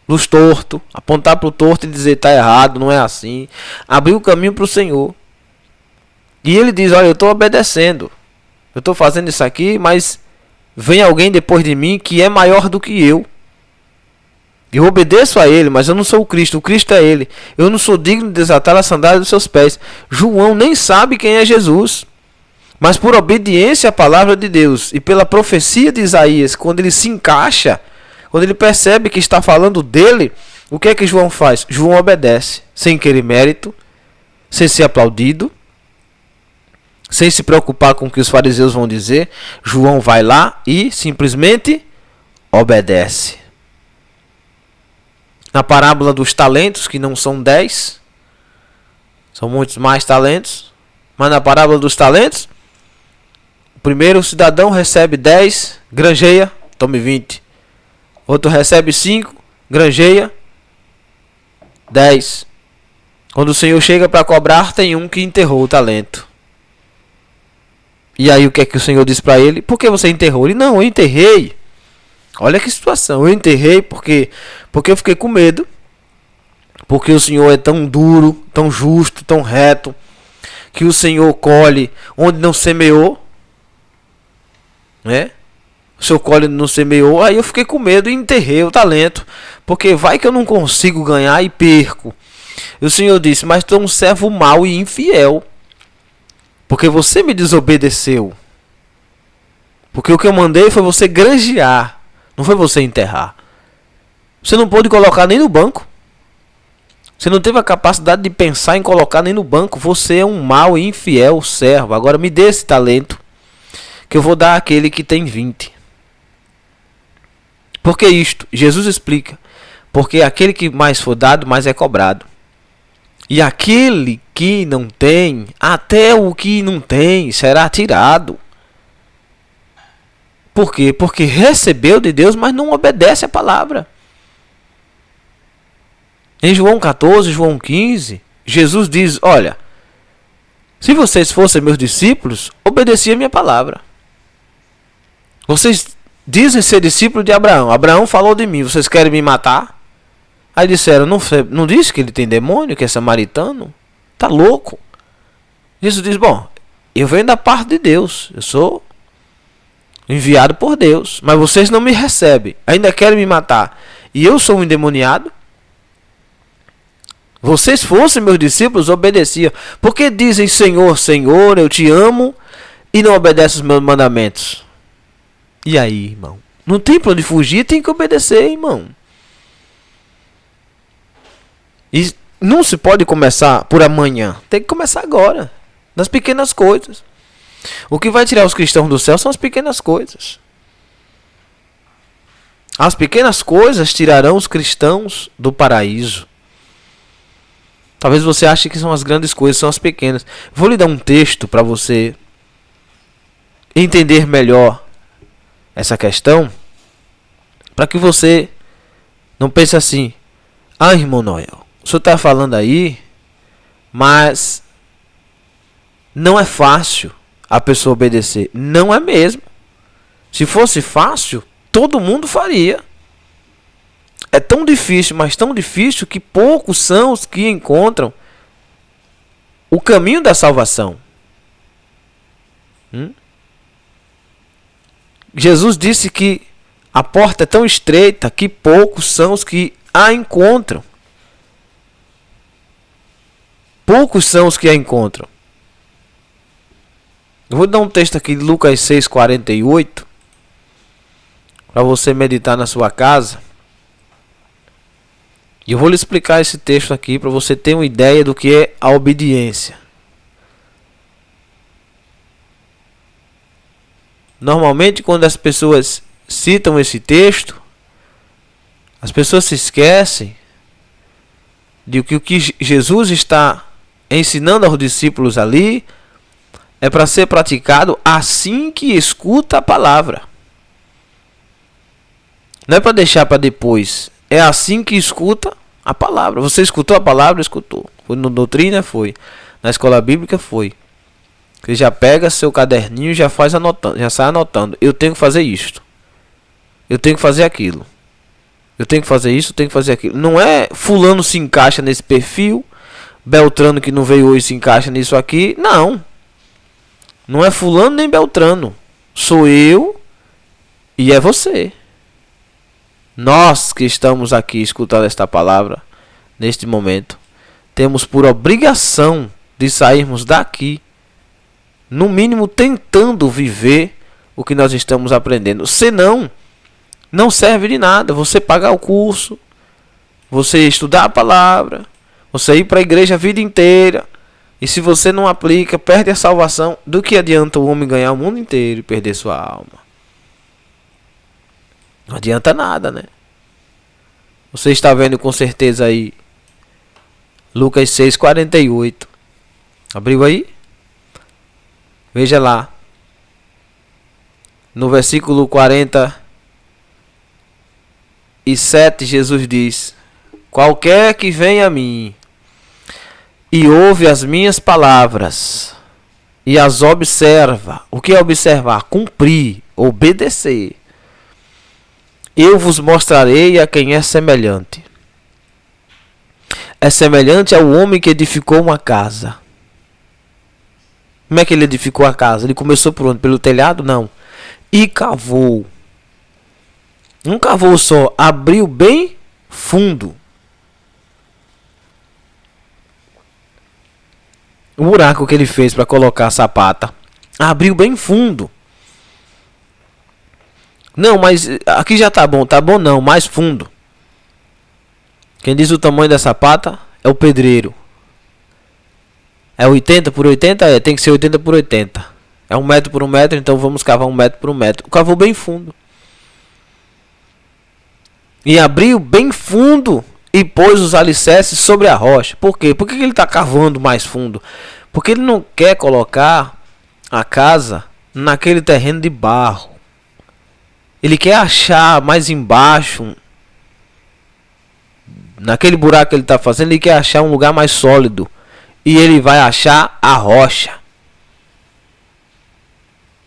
luz torto, apontar para o torto e dizer: está errado, não é assim. Abrir o caminho para o Senhor. E ele diz: olha, eu estou obedecendo, eu estou fazendo isso aqui, mas vem alguém depois de mim que é maior do que eu. Eu obedeço a ele, mas eu não sou o Cristo é ele. Eu não sou digno de desatar a sandália dos seus pés. João nem sabe quem é Jesus. Mas por obediência à palavra de Deus e pela profecia de Isaías, quando ele se encaixa, quando ele percebe que está falando dele, o que é que João faz? João obedece, sem querer mérito, sem ser aplaudido, sem se preocupar com o que os fariseus vão dizer. João vai lá e simplesmente obedece. Na parábola dos talentos, que não são 10, são muitos mais talentos, mas na parábola dos talentos, o primeiro cidadão recebe 10, granjeia, tome 20. Outro recebe 5, granjeia 10. Quando o Senhor chega para cobrar, tem um que enterrou o talento. E aí o que é que o Senhor diz para ele? Por que você enterrou? Ele, não, eu enterrei. Olha que situação. Eu enterrei porque eu fiquei com medo. Porque o Senhor é tão duro, tão justo, tão reto, que o Senhor colhe onde não semeou. Né? O Senhor colhe onde não semeou. Aí eu fiquei com medo e enterrei o talento. Porque vai que eu não consigo ganhar e perco. E o Senhor disse, mas tu é um servo mau e infiel. Porque você me desobedeceu. Porque o que eu mandei foi você granjear. Não foi você enterrar. Você não pôde colocar nem no banco. Você não teve a capacidade de pensar em colocar nem no banco. Você é um mau e infiel servo. Agora me dê esse talento, que eu vou dar àquele que tem 20. Por que isto? Jesus explica. Porque aquele que mais for dado, mais é cobrado. E aquele que não tem, até o que não tem, será tirado. Por quê? Porque recebeu de Deus, mas não obedece a palavra. Em João 14, João 15, Jesus diz, olha, se vocês fossem meus discípulos, obedeciam a minha palavra. Vocês dizem ser discípulos de Abraão. Abraão falou de mim, vocês querem me matar? Aí disseram, não disse que ele tem demônio, que é samaritano? Tá louco? Jesus diz, bom, eu venho da parte de Deus, eu sou enviado por Deus, mas vocês não me recebem, ainda querem me matar. E eu sou um endemoniado? Vocês fossem meus discípulos, obedeciam. Porque dizem, Senhor, Senhor, eu te amo, e não obedecem os meus mandamentos? E aí, irmão? Não tem para onde fugir, tem que obedecer, irmão. E não se pode começar por amanhã. Tem que começar agora. Das pequenas coisas. O que vai tirar os cristãos do céu são as pequenas coisas. As pequenas coisas tirarão os cristãos do paraíso. Talvez você ache que são as grandes coisas, são as pequenas. Vou lhe dar um texto para você entender melhor essa questão. Para que você não pense assim, ah, irmão Noel, o senhor está falando aí, mas não é fácil a pessoa obedecer. Não é mesmo. Se fosse fácil, todo mundo faria. É tão difícil, mas tão difícil, que poucos são os que encontram o caminho da salvação. Jesus disse que a porta é tão estreita que poucos são os que a encontram. Poucos são os que a encontram. Eu vou dar um texto aqui de Lucas 6:48 para você meditar na sua casa. E eu vou lhe explicar esse texto aqui para você ter uma ideia do que é a obediência. Normalmente, quando as pessoas citam esse texto, as pessoas se esquecem de que o que Jesus está ensinando aos discípulos ali é para ser praticado assim que escuta a palavra. Não é para deixar para depois. É assim que escuta a palavra. Você escutou a palavra? Escutou. Foi na doutrina? Foi. Na escola bíblica? Foi. Você já pega seu caderninho e já faz anotando, já sai anotando. Eu tenho que fazer isto. Eu tenho que fazer aquilo. Eu tenho que fazer isso, eu tenho que fazer aquilo. Não é fulano se encaixa nesse perfil, Beltrano que não veio hoje se encaixa nisso aqui. Não. Não é fulano nem Beltrano. Sou eu e é você. Nós que estamos aqui escutando esta palavra, neste momento, temos por obrigação de sairmos daqui, no mínimo tentando viver o que nós estamos aprendendo. Senão, não serve de nada você pagar o curso, você estudar a palavra, você ir para a igreja a vida inteira, e se você não aplica, perde a salvação. Do que adianta o homem ganhar o mundo inteiro e perder sua alma? Não adianta nada, né? Você está vendo com certeza aí Lucas 6:48. Abriu aí? Veja lá. No versículo 47, Jesus diz: qualquer que venha a mim e ouve as minhas palavras e as observa. O que é observar? Cumprir, obedecer. Eu vos mostrarei a quem é semelhante. É semelhante ao homem que edificou uma casa. Como é que ele edificou a casa? Ele começou por onde? Pelo telhado? Não. E cavou. Não cavou só, abriu bem fundo. O buraco que ele fez para colocar a sapata, abriu bem fundo. Não, mas aqui já tá bom não, mais fundo. Quem diz o tamanho da sapata é o pedreiro. É 80 por 80? É, tem que ser 80 por 80. É 1 metro por 1 metro, então vamos cavar 1 metro por 1 metro. Cavou bem fundo. E abriu bem fundo e pôs os alicerces sobre a rocha. Por quê? Por que ele está cavando mais fundo? Porque ele não quer colocar a casa naquele terreno de barro. Ele quer achar mais embaixo, naquele buraco que ele está fazendo, ele quer achar um lugar mais sólido. E ele vai achar a rocha.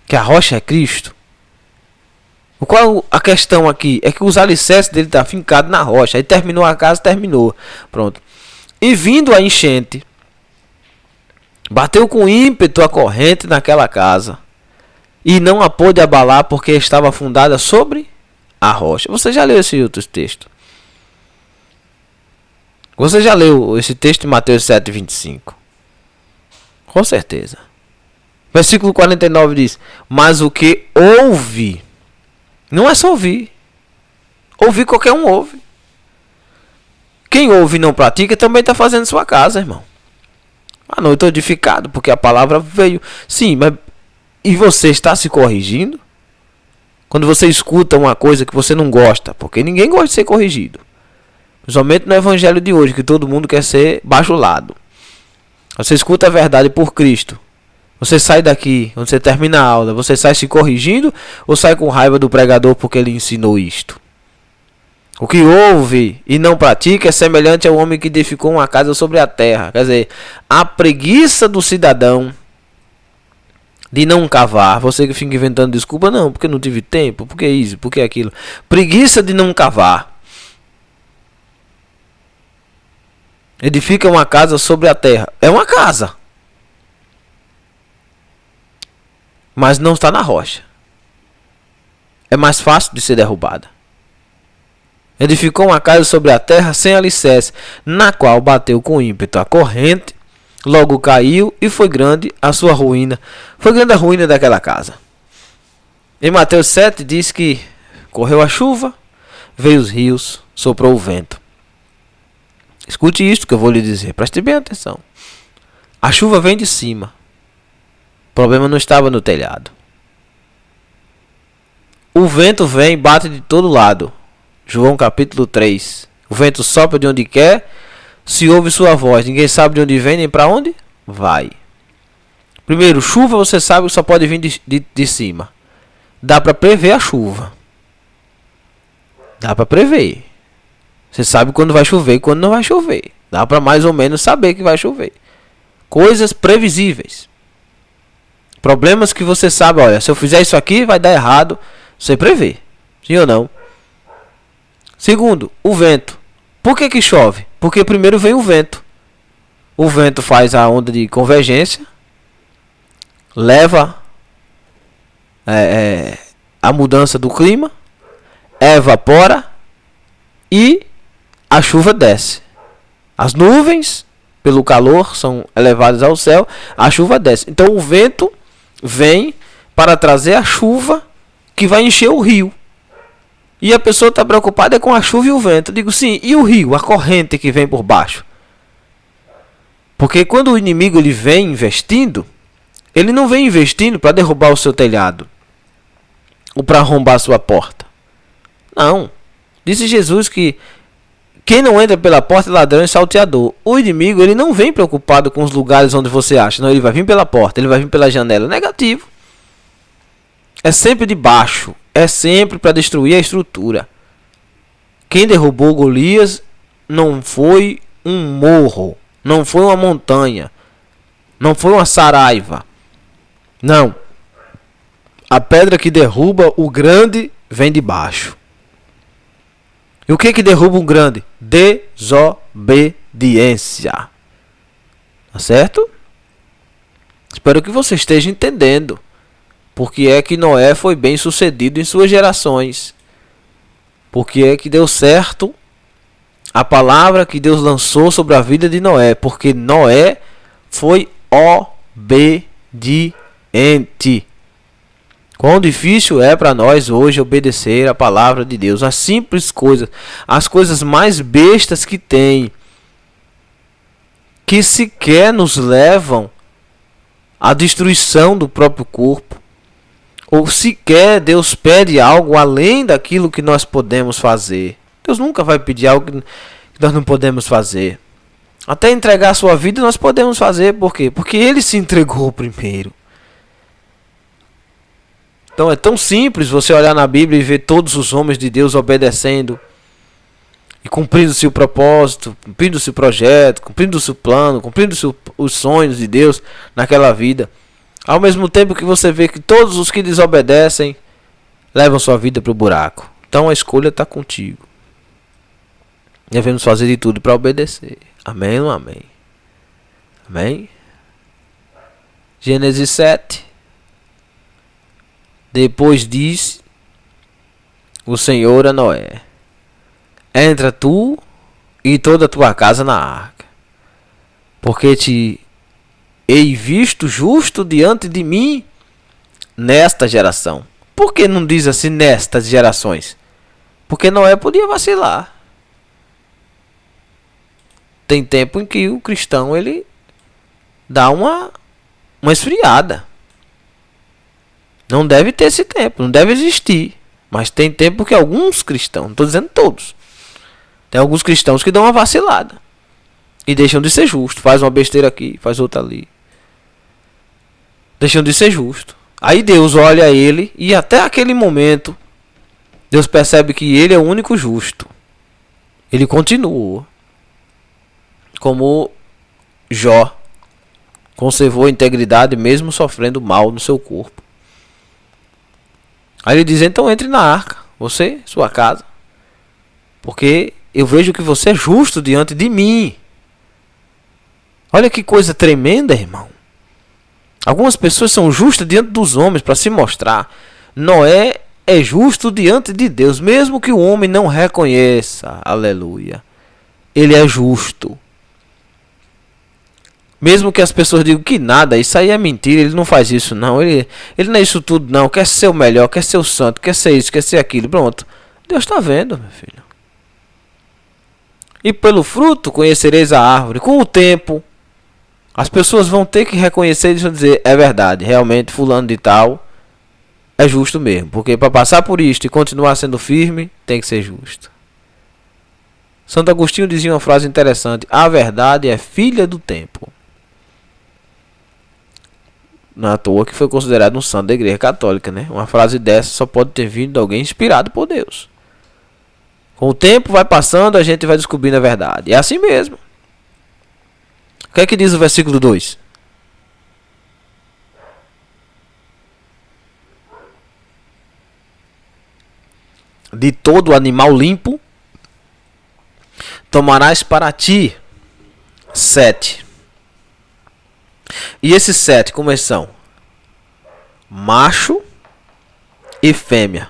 Que a rocha é Cristo. Qual a questão aqui? É que os alicerces dele estão fincados na rocha. Aí terminou a casa, terminou. Pronto. E vindo a enchente, bateu com ímpeto a corrente naquela casa. E não a pôde abalar porque estava fundada sobre a rocha. Você já leu esse outro texto? Você já leu esse texto em Mateus 7:25? Com certeza. Versículo 49 diz: mas o que ouve, não é só ouvir. Ouvir qualquer um ouve. Quem ouve e não pratica também está fazendo sua casa, irmão. Ah, não, eu estou edificado porque a palavra veio. Sim, mas e você está se corrigindo? Quando você escuta uma coisa que você não gosta, porque ninguém gosta de ser corrigido. Principalmente no evangelho de hoje, que todo mundo quer ser bajulado. Você escuta a verdade por Cristo. Você sai daqui, quando você termina a aula, você sai se corrigindo ou sai com raiva do pregador porque ele ensinou isto? O que ouve e não pratica é semelhante ao homem que edificou uma casa sobre a terra. Quer dizer, a preguiça do cidadão de não cavar. Você que fica inventando desculpa, não, porque não tive tempo, porque isso, porque aquilo. Preguiça de não cavar. Edifica uma casa sobre a terra. É uma casa, mas não está na rocha. É mais fácil de ser derrubada. Edificou uma casa sobre a terra sem alicerce, na qual bateu com ímpeto a corrente, logo caiu e foi grande a sua ruína. Foi grande a ruína daquela casa. Em Mateus 7 diz que correu a chuva, veio os rios, soprou o vento. Escute isto que eu vou lhe dizer, preste bem atenção. A chuva vem de cima. O problema não estava no telhado. O vento vem e bate de todo lado. João capítulo 3. O vento sopra de onde quer, se ouve sua voz. Ninguém sabe de onde vem nem para onde vai. Primeiro, chuva você sabe que só pode vir de cima. Dá para prever a chuva. Dá para prever. Você sabe quando vai chover e quando não vai chover. Dá para mais ou menos saber que vai chover. Coisas previsíveis. Problemas que você sabe, olha, se eu fizer isso aqui vai dar errado. Você prevê. Sim ou não? Segundo, o vento. Por que chove? Porque primeiro vem o vento. O vento faz a onda de convergência. Leva a mudança do clima. Evapora. E a chuva desce. As nuvens, pelo calor, são elevadas ao céu. A chuva desce. Então o vento vem para trazer a chuva que vai encher o rio. E a pessoa está preocupada com a chuva e o vento. Eu digo sim, e o rio, a corrente que vem por baixo? Porque quando o inimigo ele vem investindo, ele não vem investindo para derrubar o seu telhado ou para arrombar a sua porta. Não. Disse Jesus que quem não entra pela porta é ladrão e salteador. O inimigo ele não vem preocupado com os lugares onde você acha. Não, ele vai vir pela porta, ele vai vir pela janela. Negativo. É sempre de baixo. É sempre para destruir a estrutura. Quem derrubou Golias não foi um morro. não foi uma montanha, não foi uma saraiva. Não. A pedra que derruba o grande vem de baixo. E o que derruba o grande? Desobediência. Tá certo? Espero que você esteja entendendo. Porque é que Noé foi bem sucedido em suas gerações. Porque é que deu certo a palavra que Deus lançou sobre a vida de Noé. Porque Noé foi obediente. Quão difícil é para nós hoje obedecer a palavra de Deus. As simples coisas, as coisas mais bestas que tem, que sequer nos levam à destruição do próprio corpo. Ou sequer Deus pede algo além daquilo que nós podemos fazer. Deus nunca vai pedir algo que nós não podemos fazer. Até entregar a sua vida nós podemos fazer. Por quê? Porque Ele se entregou primeiro. Então é tão simples você olhar na Bíblia e ver todos os homens de Deus obedecendo e cumprindo o seu propósito, cumprindo o seu projeto, cumprindo o seu plano, cumprindo os sonhos de Deus naquela vida. Ao mesmo tempo que você vê que todos os que desobedecem levam sua vida para o buraco. Então a escolha está contigo. Devemos fazer de tudo para obedecer. Amém ou amém? Amém? Gênesis 7. Depois disse o Senhor a Noé: entra tu e toda a tua casa na arca, porque te hei visto justo diante de mim nesta geração. Por que não diz assim nestas gerações? Porque Noé podia vacilar. Tem tempo em que o cristão ele dá uma esfriada. Não deve ter esse tempo, não deve existir. Mas tem tempo que alguns cristãos, não estou dizendo todos, tem alguns cristãos que dão uma vacilada e deixam de ser justo. Faz uma besteira aqui, faz outra ali. Deixam de ser justo. Aí Deus olha ele e até aquele momento Deus percebe que ele é o único justo. Ele continua. Como Jó conservou a integridade mesmo sofrendo mal no seu corpo. Aí ele diz: então entre na arca, você, sua casa, porque eu vejo que você é justo diante de mim. Olha que coisa tremenda, irmão. Algumas pessoas são justas diante dos homens para se mostrar. Noé é justo diante de Deus, mesmo que o homem não reconheça. Aleluia. Ele é justo. Mesmo que as pessoas digam que nada, isso aí é mentira, ele não faz isso não, ele não é isso tudo não, quer ser o melhor, quer ser o santo, quer ser isso, quer ser aquilo, pronto. Deus está vendo, meu filho. E pelo fruto conhecereis a árvore. Com o tempo, as pessoas vão ter que reconhecer e vão dizer: é verdade, realmente fulano de tal é justo mesmo. Porque para passar por isto e continuar sendo firme, tem que ser justo. Santo Agostinho dizia uma frase interessante: a verdade é filha do tempo. Não é à toa que foi considerado um santo da Igreja Católica, né? Uma frase dessa só pode ter vindo de alguém inspirado por Deus. Com o tempo vai passando, a gente vai descobrindo a verdade. É assim mesmo. O que é que diz o versículo 2? De todo animal limpo tomarás para ti 7. E esses 7 como são? Macho e fêmea.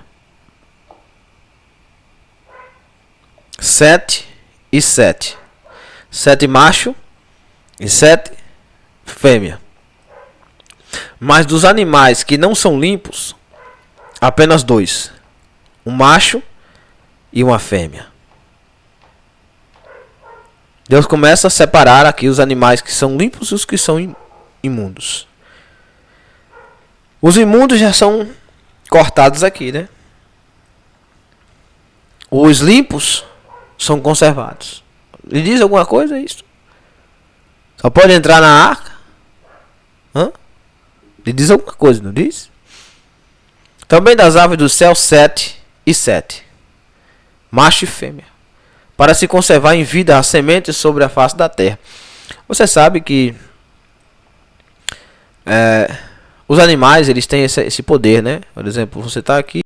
7 e 7. 7 macho e 7 fêmea. Mas dos animais que não são limpos, apenas 2. Um macho e uma fêmea. Deus começa a separar aqui os animais que são limpos e os que são imundos. Os imundos já são cortados aqui, né? Os limpos são conservados. Lhe diz alguma coisa isso? Só pode entrar na arca? Lhe diz alguma coisa, não diz? Também das aves do céu 7 e 7. Macho e fêmea. Para se conservar em vida a semente sobre a face da terra. Você sabe que os animais, eles têm esse poder, né? Por exemplo, você está aqui